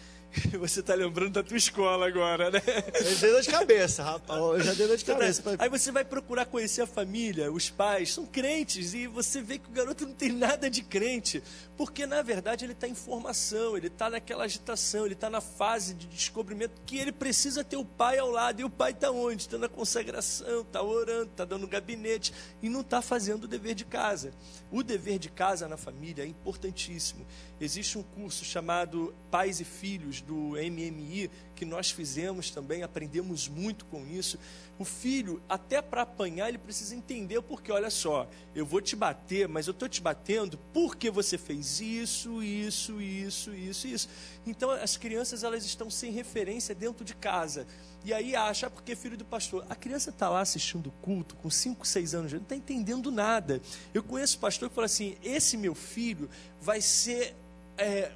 Você está lembrando da tua escola agora, né? Eu dei dor de cabeça, rapaz. Eu já dei dor de cabeça. Aí você vai procurar conhecer a família, os pais, são crentes, e você vê que o garoto não tem nada de crente, porque na verdade ele está em formação, ele está naquela agitação, ele está na fase de descobrimento que ele precisa ter o pai ao lado. E o pai está onde? Está na consagração, está orando, está dando gabinete e não está fazendo o dever de casa. O dever de casa na família é importantíssimo. Existe um curso chamado Pais e Filhos, do MMI, que nós fizemos também, aprendemos muito com isso. O filho, até para apanhar, ele precisa entender, porque olha só, eu vou te bater, mas eu estou te batendo porque você fez isso. Então as crianças, elas estão sem referência dentro de casa. E aí acha, porque é filho do pastor. A criança está lá assistindo o culto com 5, 6 anos, não está entendendo nada. Eu conheço pastor que fala assim, esse meu filho vai ser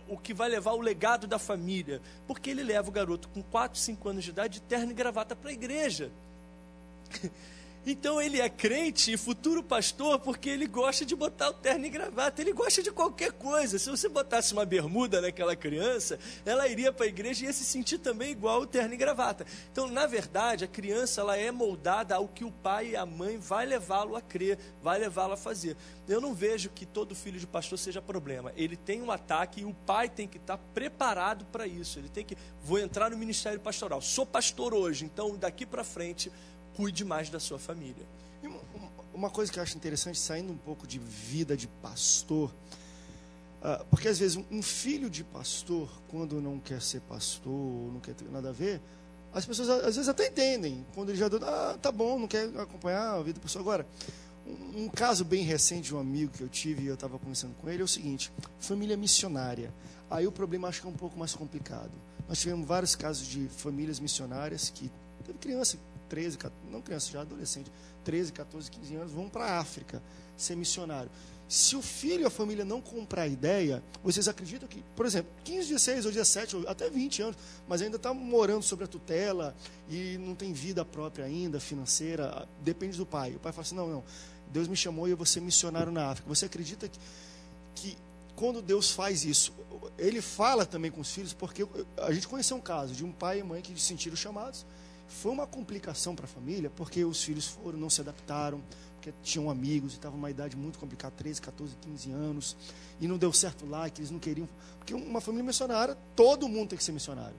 o que vai levar o legado da família, porque ele leva o garoto com 4, 5 anos de idade de terno e gravata para a igreja. Então ele é crente e futuro pastor porque ele gosta de botar o terno e gravata, ele gosta de qualquer coisa. Se você botasse uma bermuda naquela criança, ela iria para a igreja e ia se sentir também igual o terno e gravata. Então, na verdade, a criança, ela é moldada ao que o pai e a mãe vai levá-lo a crer, vai levá-lo a fazer. Eu não vejo que todo filho de pastor seja problema. Ele tem um ataque e o pai tem que estar preparado para isso. Ele tem que, vou entrar no ministério pastoral, sou pastor hoje, então daqui para frente cuide mais da sua família. Uma coisa que eu acho interessante, saindo um pouco de vida de pastor, Porque às vezes um filho de pastor, quando não quer ser pastor, não quer ter nada a ver, as pessoas às vezes até entendem. Quando ele já tá bom, não quer acompanhar a vida da pessoa. Agora, um caso bem recente de um amigo que eu tive, e eu estava conversando com ele, é o seguinte: família missionária. Aí o problema acho que é um pouco mais complicado. Nós tivemos vários casos de famílias missionárias que teve criança, 13, não criança, já adolescente, 13, 14, 15 anos, vão para a África ser missionário. Se o filho e a família não comprar a ideia, vocês acreditam que, por exemplo, 15, 16 ou 17, ou até 20 anos, mas ainda está morando sob a tutela e não tem vida própria ainda, financeira, depende do pai. O pai fala assim, não, Deus me chamou e eu vou ser missionário na África. Você acredita que quando Deus faz isso, ele fala também com os filhos, porque a gente conheceu um caso de um pai e mãe que se sentiram chamados. Foi uma complicação para a família, porque os filhos não se adaptaram, porque tinham amigos e estavam numa idade muito complicada, 13, 14, 15 anos, e não deu certo lá, que eles não queriam. Porque uma família missionária, todo mundo tem que ser missionário.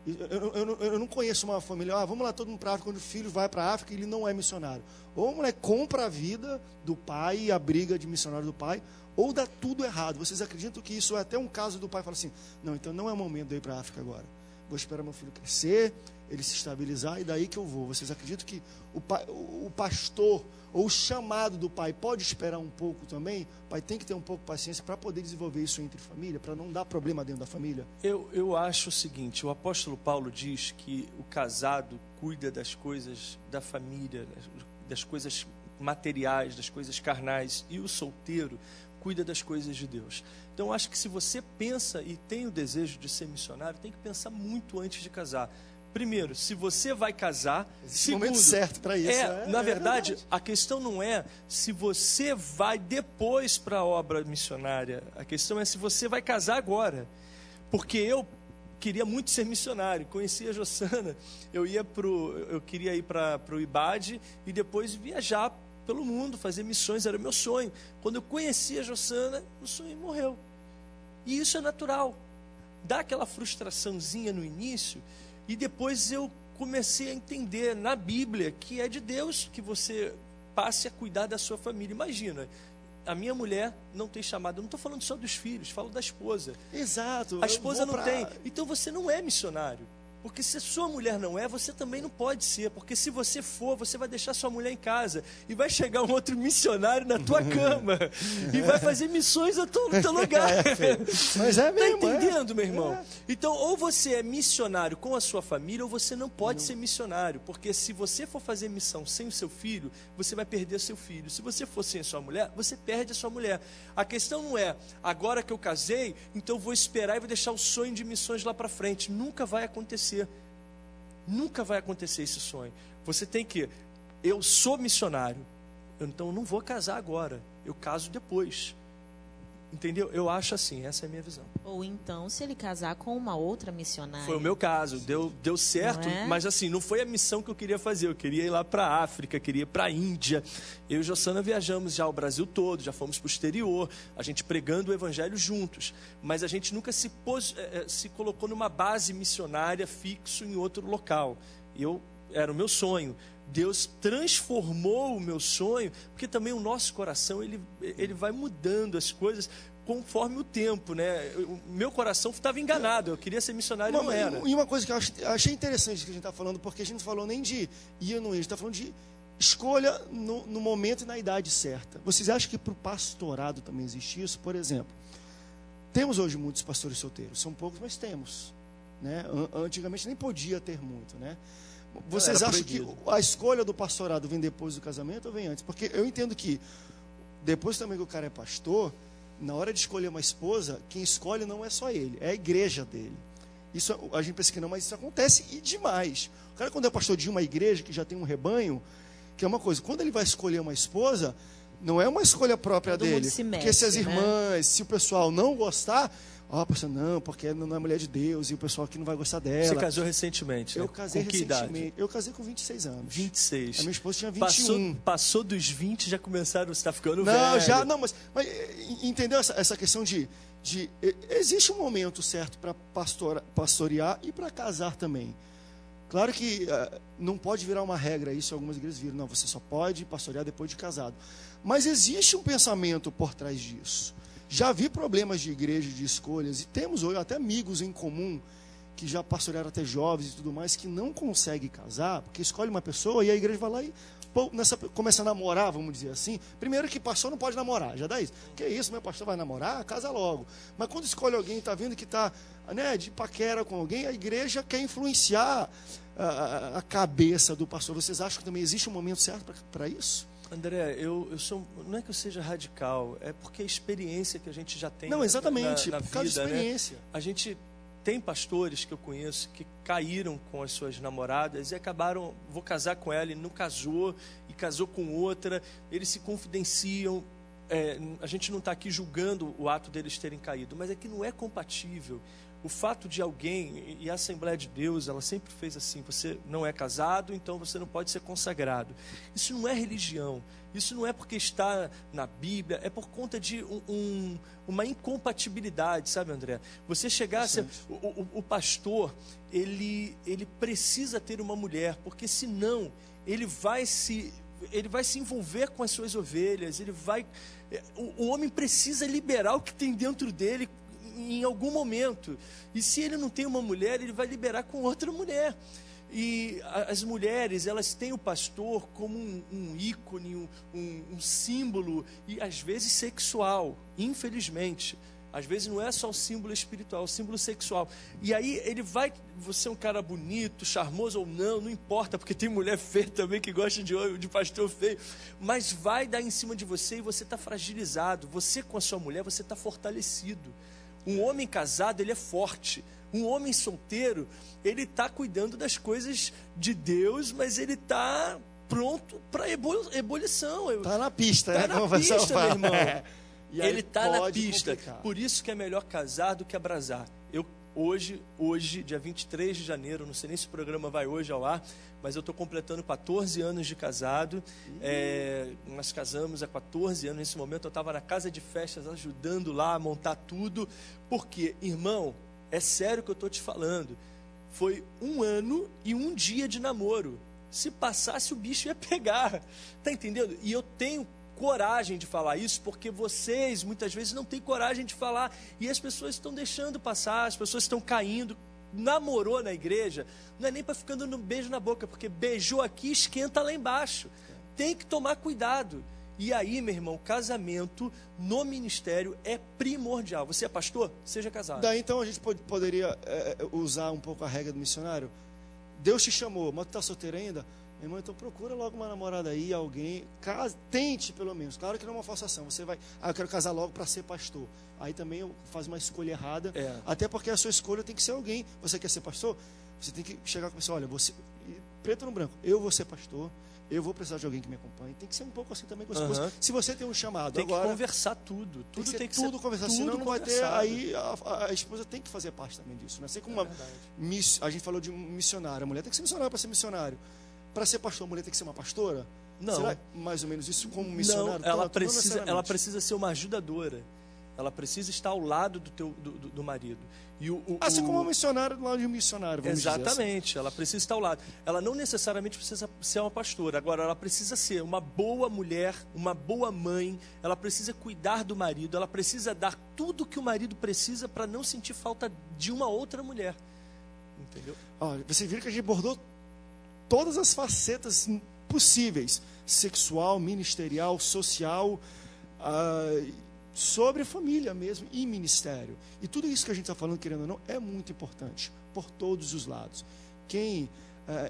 Eu não conheço uma família, vamos lá todo mundo para a África, quando o filho vai para a África e ele não é missionário. Ou a mulher compra a vida do pai e a briga de missionário do pai, ou dá tudo errado. Vocês acreditam que isso é até um caso do pai falar assim, não, então não é o momento de eu ir para a África agora. Vou esperar meu filho crescer, ele se estabilizar e daí que eu vou. Vocês acreditam que o pastor ou o chamado do pai pode esperar um pouco também? O pai tem que ter um pouco de paciência para poder desenvolver isso entre família, para não dar problema dentro da família? Eu acho o seguinte, o apóstolo Paulo diz que o casado cuida das coisas da família, das coisas materiais, das coisas carnais, e o solteiro cuida das coisas de Deus. Então, acho que se você pensa e tem o desejo de ser missionário, tem que pensar muito antes de casar. Primeiro, se você vai casar. Existe o momento certo para isso. Na verdade, a questão não é se você vai depois para a obra missionária. A questão é se você vai casar agora. Porque eu queria muito ser missionário. Conheci a Jossana, eu queria ir para o IBAD e depois viajar pelo mundo, fazer missões, era o meu sonho. Quando eu conheci a Jossana, o sonho morreu. E isso é natural. Dá aquela frustraçãozinha no início, e depois eu comecei a entender na Bíblia que é de Deus que você passe a cuidar da sua família. Imagina, a minha mulher não tem chamado, eu não estou falando só dos filhos, falo da esposa. Exato. A esposa não tem. Então você não é missionário. Porque se a sua mulher não é, você também não pode ser. Porque se você for, você vai deixar sua mulher em casa. E vai chegar um outro missionário na tua cama. E vai fazer missões no teu lugar. Mas é mesmo. Tá entendendo, meu irmão? Então, ou você é missionário com a sua família, ou você não pode ser missionário. Porque se você for fazer missão sem o seu filho, você vai perder seu filho. Se você for sem a sua mulher, você perde a sua mulher. A questão não é, agora que eu casei, então eu vou esperar e vou deixar o sonho de missões lá para frente. Nunca vai acontecer. Nunca vai acontecer esse sonho. Você tem que, eu sou missionário, então eu não vou casar agora, eu caso depois. Entendeu? Eu acho assim, essa é a minha visão. Ou então, se ele casar com uma outra missionária. Foi o meu caso, deu certo, mas assim, não foi a missão que eu queria fazer. Eu queria ir lá para a África, queria ir para a Índia. Eu e Jossana viajamos já o Brasil todo, já fomos para o exterior, a gente pregando o evangelho juntos. Mas a gente nunca se colocou numa base missionária fixo em outro local. Era o meu sonho. Deus transformou o meu sonho, porque também o nosso coração ele vai mudando as coisas conforme o tempo, né? O meu coração estava enganado, eu queria ser missionário e não era. E uma coisa que eu achei interessante que a gente está falando, porque a gente não falou nem de ir ou não ir, a gente está falando de escolha no momento e na idade certa. Vocês acham que para o pastorado também existe isso? Por exemplo, temos hoje muitos pastores solteiros, são poucos, mas temos, né? Antigamente nem podia ter muito, né? Vocês acham que a escolha do pastorado vem depois do casamento ou vem antes? Porque eu entendo que depois também que o cara é pastor, na hora de escolher uma esposa, quem escolhe não é só ele, é a igreja dele. Isso a gente pensa que não, mas isso acontece e demais. O cara, quando é pastor de uma igreja que já tem um rebanho, que é uma coisa, quando ele vai escolher uma esposa, não é uma escolha própria dele. Porque se as irmãs, se o pessoal não gostar, pastor, não, porque não é mulher de Deus e o pessoal aqui não vai gostar dela. Você casou recentemente, né? Eu casei recentemente. Idade? Eu casei com 26 anos. 26. A minha esposa tinha 21. Passou dos 20, já começaram, você está ficando velho. Mas entendeu essa questão de existe um momento certo para pastorear e para casar também. Claro que não pode virar uma regra isso, algumas igrejas viram, não, você só pode pastorear depois de casado. Mas existe um pensamento por trás disso. Já vi problemas de igreja, de escolhas, e temos hoje até amigos em comum que já pastorearam até jovens e tudo mais, que não conseguem casar, porque escolhe uma pessoa e a igreja vai lá e começa a namorar, vamos dizer assim. Primeiro que pastor não pode namorar, já dá isso. Que isso, meu pastor vai namorar? Casa logo. Mas quando escolhe alguém, está vendo que está, né, de paquera com alguém, a igreja quer influenciar a cabeça do pastor. Vocês acham que também existe um momento certo para isso? André, eu sou, não é que eu seja radical, é porque a experiência que a gente já tem não, exatamente, na por causa vida, de experiência. Né? A gente tem pastores que eu conheço que caíram com as suas namoradas e acabaram, vou casar com ela, e não casou, e casou com outra, eles se confidenciam. A gente não está aqui julgando o ato deles terem caído, mas é que não é compatível. O fato de alguém, e a Assembleia de Deus, ela sempre fez assim, você não é casado, então você não pode ser consagrado. Isso não é religião, isso não é porque está na Bíblia, é por conta de uma incompatibilidade, sabe, André? Você chegar a ser, o pastor, ele precisa ter uma mulher, porque senão ele vai se envolver com as suas ovelhas, o homem precisa liberar o que tem dentro dele em algum momento, e se ele não tem uma mulher, ele vai liberar com outra mulher. E as mulheres, elas têm o pastor como um ícone, um símbolo, e às vezes sexual, infelizmente. Às vezes não é só o símbolo espiritual, é o símbolo sexual. E aí você é um cara bonito, charmoso ou não importa, porque tem mulher feia também que gosta de pastor feio, mas vai dar em cima de você e você está fragilizado. Você com a sua mulher, você está fortalecido. Um homem casado, ele é forte. Um homem solteiro, ele está cuidando das coisas de Deus, mas ele está pronto para ebulição. Está na pista, tá na pista, meu irmão. Ele está na pista. Complicar. Por isso que é melhor casar do que abrasar. Hoje, dia 23 de janeiro, não sei nem se o programa vai hoje ao ar, mas eu estou completando 14 anos de casado. Nós casamos há 14 anos. Nesse momento eu estava na casa de festas ajudando lá a montar tudo. Porque, irmão, é sério que eu estou te falando. Foi 1 ano e 1 dia de namoro. Se passasse, o bicho ia pegar. Tá entendendo? E eu tenho coragem de falar isso, porque vocês muitas vezes não têm coragem de falar, e as pessoas estão deixando passar, as pessoas estão caindo. Namorou na igreja, não é nem para ficar dando um beijo na boca, porque beijou aqui, esquenta lá embaixo. Tem que tomar cuidado. E aí, meu irmão, casamento no ministério é primordial. Você é pastor? Seja casado. Daí então a gente poderia usar um pouco a regra do missionário. Deus te chamou, mas tu está solteiro ainda? Meu irmão, então procura logo uma namorada aí, alguém, tente pelo menos. Claro que não é uma falsação, você vai, eu quero casar logo para ser pastor. Aí também faz uma escolha errada, até porque a sua escolha tem que ser alguém. Você quer ser pastor? Você tem que chegar com a pessoa, olha, você, preto no branco, eu vou ser pastor, eu vou precisar de alguém que me acompanhe. Tem que ser um pouco assim também com a esposa. Se você tem um chamado tem agora... Tem que conversar tudo. Tudo tem que ser conversar, tudo senão não vai ter... conversado. Aí a esposa tem que fazer parte também disso. Né? Assim como a gente falou de um missionário. A mulher tem que ser missionária para ser missionário. Para ser pastor, a mulher tem que ser uma pastora? Não. Será mais ou menos isso como missionário? Não, ela precisa ser uma ajudadora. Ela precisa estar ao lado do marido. E assim como uma missionária do lado de um missionário, vamos dizer assim. Exatamente, ela precisa estar ao lado. Ela não necessariamente precisa ser uma pastora. Agora, ela precisa ser uma boa mulher, uma boa mãe. Ela precisa cuidar do marido. Ela precisa dar tudo que o marido precisa para não sentir falta de uma outra mulher. Entendeu? Você viu que a gente abordou todas as facetas possíveis, sexual, ministerial, social, sobre família mesmo e ministério. E tudo isso que a gente está falando, querendo ou não, é muito importante, por todos os lados. Quem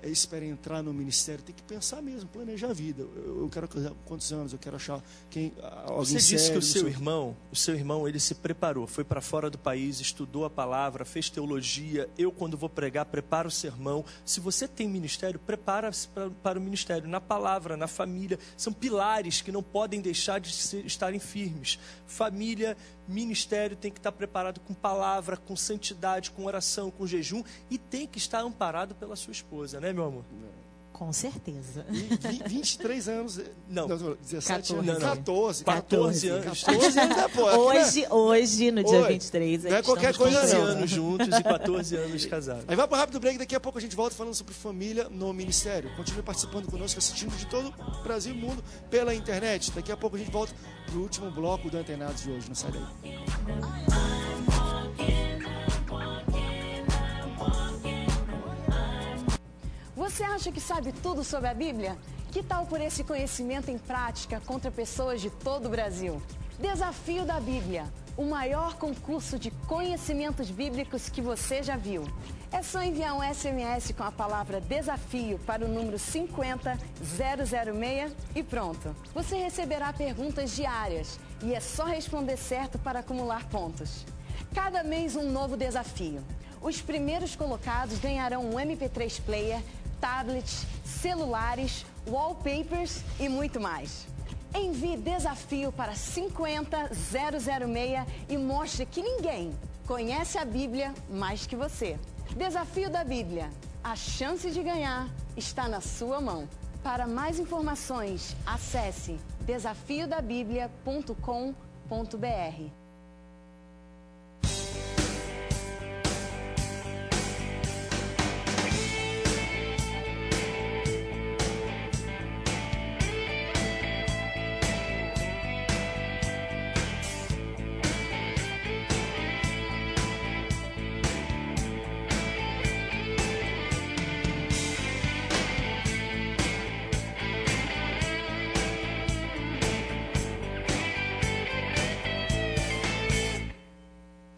espera entrar no ministério tem que pensar mesmo, planejar a vida. Eu quero casar com quantos anos, eu quero achar alguém Você disse sério, que o seu irmão, ele se preparou, foi para fora do país, estudou a palavra, fez teologia. Eu, quando vou pregar, preparo o sermão. Se você tem ministério, prepara-se para o ministério, na palavra, na família. São pilares que não podem deixar de estarem firmes. Família, ministério tem que estar preparado com palavra, com santidade, com oração, com jejum, e tem que estar amparado pela sua esposa, né, meu amor? Com certeza. E 23 anos. Não, 17 14. anos. 14. 14 anos. 14 anos depois. Hoje, no dia 23, não é qualquer coisa, 15 não. anos juntos e 14 anos casados. Aí vai para um rápido break, daqui a pouco a gente volta falando sobre família no ministério. Continue participando conosco, assistindo de todo o Brasil e mundo pela internet. Daqui a pouco a gente volta para o último bloco do Antenados de hoje. Não sai daí. Você acha que sabe tudo sobre a Bíblia? Que tal por esse conhecimento em prática contra pessoas de todo o Brasil? Desafio da Bíblia, o maior concurso de conhecimentos bíblicos que você já viu. É só enviar um SMS com a palavra desafio para o número 50006 e pronto. Você receberá perguntas diárias e é só responder certo para acumular pontos. Cada mês um novo desafio. Os primeiros colocados ganharão um MP3 player, tablets, celulares, wallpapers e muito mais. Envie desafio para 50006 e mostre que ninguém conhece a Bíblia mais que você. Desafio da Bíblia. A chance de ganhar está na sua mão. Para mais informações, acesse desafiodabiblia.com.br.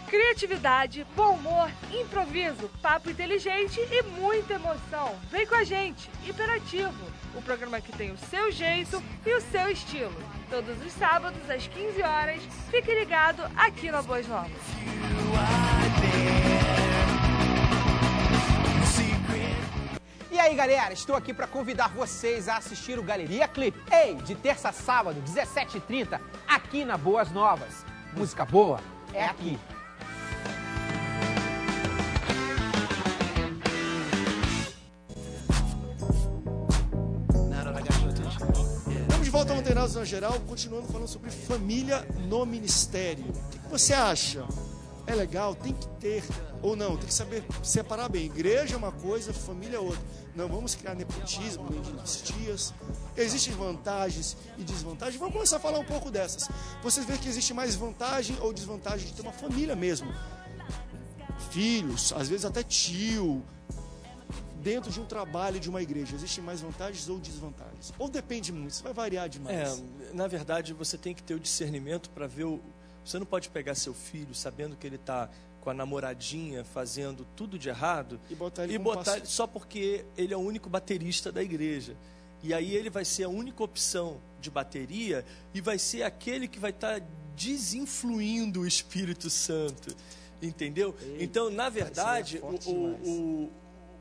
Criatividade, bom humor, improviso, papo inteligente e muita emoção. Vem com a gente, Hiperativo, o programa que tem o seu jeito e o seu estilo. Todos os sábados às 15 horas, fique ligado aqui na Boas Novas. E aí, galera, estou aqui para convidar vocês a assistir o Galeria Clipe. Ei, de terça a sábado, 17h30, aqui na Boas Novas. Música boa é aqui. Vamos de volta ao Antenados na geral, continuando falando sobre família no ministério. O que você acha? É legal? Tem que ter ou não? Tem que saber separar bem. Igreja é uma coisa, família é outra. Não vamos criar nepotismo, nem dinastias. Existem vantagens e desvantagens. Vamos começar a falar um pouco dessas. Vocês veem que existe mais vantagem ou desvantagem de ter uma família mesmo. Filhos, às vezes até tio, dentro de um trabalho de uma igreja. Existem mais vantagens ou desvantagens? Ou depende muito, isso vai variar demais. Na verdade, você tem que ter o discernimento para ver o... Você não pode pegar seu filho sabendo que ele está com a namoradinha fazendo tudo de errado e botar ele só porque ele é o único baterista da igreja. E aí ele vai ser a única opção de bateria e vai ser aquele que vai estar desinfluindo o Espírito Santo. Entendeu? Então, na verdade, o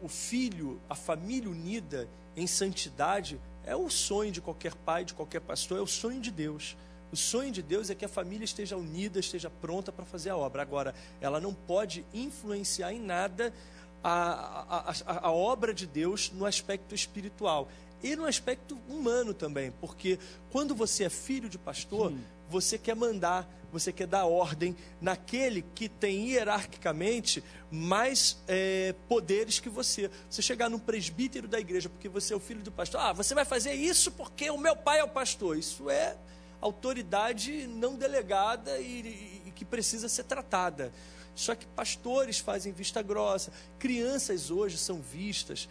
filho, a família unida em santidade é o sonho de qualquer pai, de qualquer pastor, é o sonho de Deus. O sonho de Deus é que a família esteja unida, esteja pronta para fazer a obra. Agora, ela não pode influenciar em nada a obra de Deus no aspecto espiritual e no aspecto humano também, porque quando você é filho de pastor, você quer mandar, você quer dar ordem naquele que tem hierarquicamente mais poderes que você. Você chegar num presbítero da igreja porque você é o filho do pastor, você vai fazer isso porque o meu pai é o pastor. Isso é autoridade não delegada e que precisa ser tratada. Só que pastores fazem vista grossa, crianças hoje são vistas,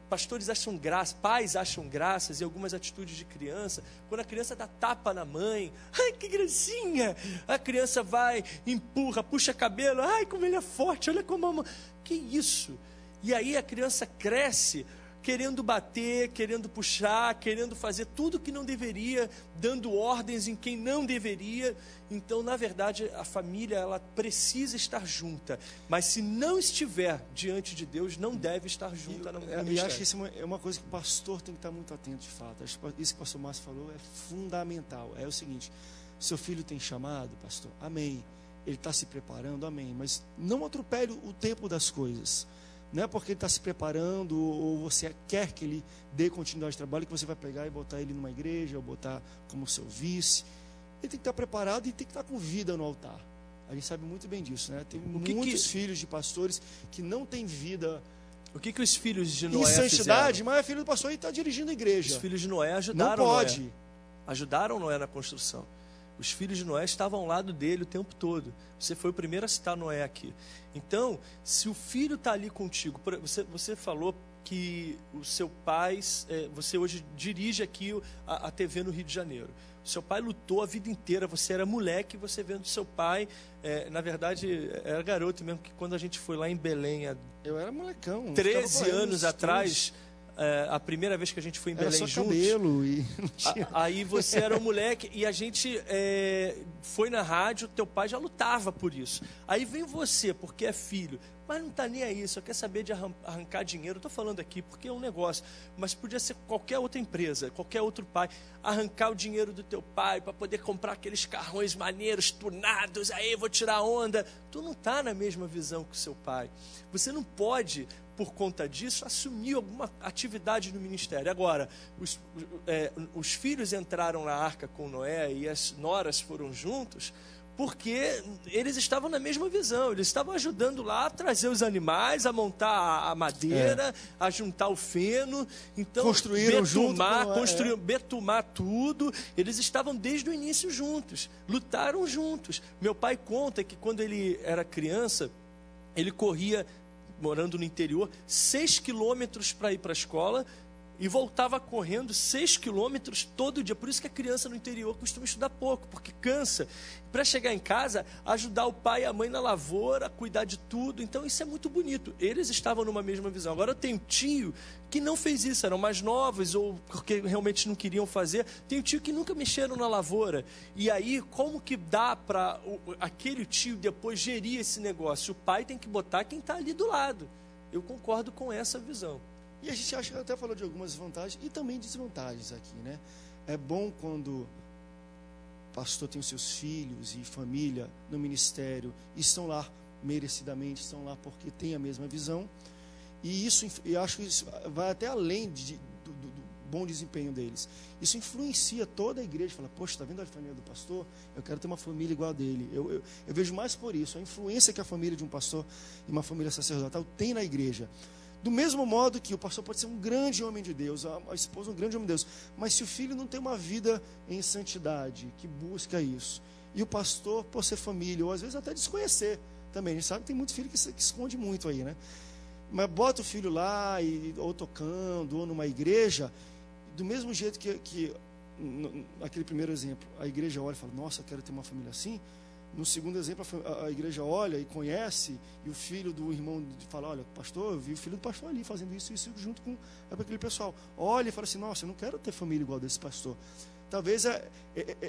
pastores acham graça, pais acham graças em algumas atitudes de criança. Quando a criança dá tapa na mãe, ai que gracinha, a criança vai, empurra, puxa cabelo, ai como ele é forte, olha como a mãe, que isso? E aí a criança cresce querendo bater, querendo puxar, querendo fazer tudo que não deveria, dando ordens em quem não deveria. Então, na verdade, a família ela precisa estar junta, mas se não estiver diante de Deus, não deve estar junta no ministério. E acho que isso é uma coisa que o pastor tem que estar muito atento, de fato. Acho que isso que o pastor Márcio falou é fundamental. É o seguinte, seu filho tem chamado, pastor, amém. Ele está se preparando, amém. Mas não atropele o tempo das coisas. Não é porque ele está se preparando ou você quer que ele dê continuidade de trabalho que você vai pegar e botar ele numa igreja ou botar como seu vice. Ele tem que estar preparado e tem que estar com vida no altar. A gente sabe muito bem disso, né? Tem muitos filhos de pastores que não têm vida. O que os filhos de Em Noé santidade, fizeram? mas é filho do pastor e está dirigindo a igreja. Os filhos de Noé ajudaram Não pode. Noé. Ajudaram Noé na construção. Os filhos de Noé estavam ao lado dele o tempo todo. Você foi o primeiro a citar Noé aqui. Então, se o filho está ali contigo, você falou que o seu pai, você hoje dirige aqui a TV no Rio de Janeiro. O seu pai lutou a vida inteira, você era moleque, você vendo seu pai, na verdade, era garoto mesmo, que quando a gente foi lá em Belém, eu era molecão, 13 anos atrás, a primeira vez que a gente foi em Belém juntos, cabelo e aí você era um moleque e a gente foi na rádio, teu pai já lutava por isso. Aí vem você, porque é filho, mas não está nem aí, só quer saber de arrancar dinheiro. Estou falando aqui porque é um negócio, mas podia ser qualquer outra empresa, qualquer outro pai, arrancar o dinheiro do teu pai para poder comprar aqueles carrões maneiros, tunados, aí vou tirar onda. Tu não está na mesma visão que o seu pai. Você não pode, por conta disso, assumir alguma atividade no ministério. Agora, os filhos entraram na arca com Noé e as noras foram juntos, porque eles estavam na mesma visão, eles estavam ajudando lá a trazer os animais, a montar a madeira, a juntar o feno, então construíram betumar tudo. Eles estavam desde o início juntos, lutaram juntos. Meu pai conta que quando ele era criança, ele corria, morando no interior, 6 quilômetros para ir para a escola e voltava correndo 6 quilômetros todo dia. Por isso que a criança no interior costuma estudar pouco, porque cansa. Para chegar em casa, ajudar o pai e a mãe na lavoura, cuidar de tudo. Então isso é muito bonito. Eles estavam numa mesma visão. Agora eu tenho tio que não fez isso, eram mais novos ou porque realmente não queriam fazer. Tenho tio que nunca mexeram na lavoura. E aí, como que dá para aquele tio depois gerir esse negócio? O pai tem que botar quem está ali do lado. Eu concordo com essa visão. E a gente até falou de algumas vantagens e também desvantagens aqui, né? É bom quando o pastor tem os seus filhos e família no ministério e estão lá merecidamente, estão lá porque têm a mesma visão. E isso, eu acho que isso vai até além do bom desempenho deles. Isso influencia toda a igreja. Fala, poxa, está vendo a família do pastor? Eu quero ter uma família igual a dele. Eu vejo mais por isso, a influência que a família de um pastor e uma família sacerdotal tem na igreja. Do mesmo modo que o pastor pode ser um grande homem de Deus, a esposa um grande homem de Deus, mas se o filho não tem uma vida em santidade, que busca isso, e o pastor, por ser família, ou às vezes até desconhecer também, a gente sabe que tem muito filho que esconde muito aí, né? Mas bota o filho lá, ou tocando, ou numa igreja, do mesmo jeito que naquele primeiro exemplo, a igreja olha e fala, nossa, eu quero ter uma família assim. No segundo exemplo, a igreja olha e conhece, e o filho do irmão fala, olha, pastor, eu vi o filho do pastor ali fazendo isso junto com aquele pessoal. Olha e fala assim, nossa, eu não quero ter família igual desse pastor. Talvez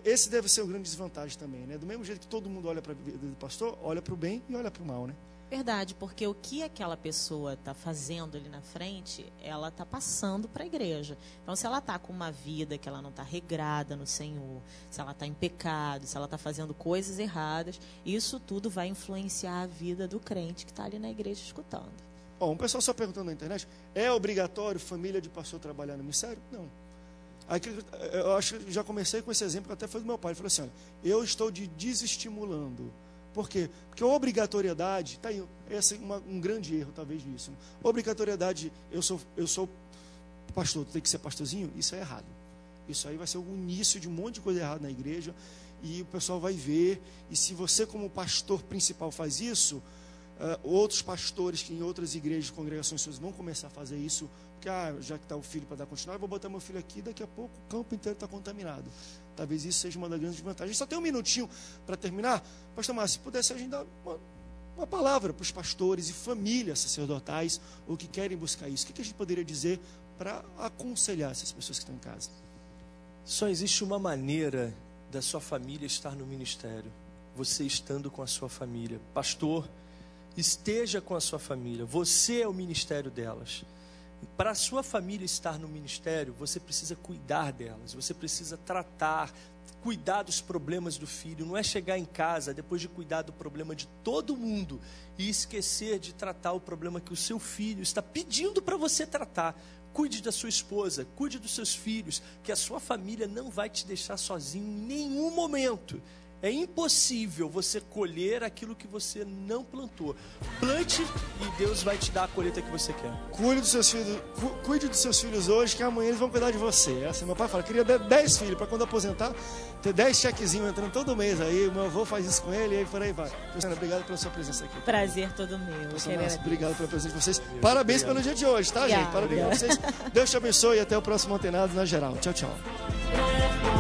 esse deve ser o grande desvantagem também, né? Do mesmo jeito que todo mundo olha para a vida do pastor, olha para o bem e olha para o mal, né? Verdade, porque o que aquela pessoa está fazendo ali na frente, ela está passando para a igreja. Então, se ela está com uma vida que ela não está regrada no Senhor, se ela está em pecado, se ela está fazendo coisas erradas, isso tudo vai influenciar a vida do crente que está ali na igreja escutando. Um pessoal só perguntando na internet, é obrigatório família de pastor trabalhar no ministério? Não. Aí, eu acho que já comecei com esse exemplo que até foi do meu pai. Ele falou assim, olha, eu estou desestimulando. Por quê? Porque a obrigatoriedade, está aí, esse é um grande erro talvez nisso. Né? Obrigatoriedade, eu sou pastor, tu tem que ser pastorzinho, isso é errado. Isso aí vai ser o início de um monte de coisa errada na igreja, e o pessoal vai ver, e se você como pastor principal faz isso, outros pastores que em outras igrejas, congregações suas vão começar a fazer isso, porque já que está o filho para dar continuidade, eu vou botar meu filho aqui, daqui a pouco o campo inteiro está contaminado. Talvez isso seja uma das grandes vantagens. Só tem um minutinho para terminar. Pastor Márcio, se pudesse a gente dar uma palavra para os pastores e famílias sacerdotais, ou que querem buscar isso, o que a gente poderia dizer para aconselhar essas pessoas que estão em casa? Só existe uma maneira da sua família estar no ministério, você estando com a sua família. Pastor, esteja com a sua família, você é o ministério delas. Para a sua família estar no ministério, você precisa cuidar delas, você precisa tratar, cuidar dos problemas do filho, não é chegar em casa depois de cuidar do problema de todo mundo e esquecer de tratar o problema que o seu filho está pedindo para você tratar. Cuide da sua esposa, cuide dos seus filhos, que a sua família não vai te deixar sozinho em nenhum momento. É impossível você colher aquilo que você não plantou. Plante e Deus vai te dar a colheita que você quer. Cuide dos seus filhos hoje, que amanhã eles vão cuidar de você. Assim, meu pai fala, queria 10 filhos, para quando aposentar, ter 10 chequezinhos entrando todo mês aí. O meu avô faz isso com ele e aí por aí vai. Luciana, obrigado pela sua presença aqui. Prazer todo meu. Obrigado pela presença de vocês. Parabéns pelo dia de hoje, tá, gente? Parabéns pra vocês. Deus te abençoe e até o próximo Antenados na Geral. Tchau, tchau.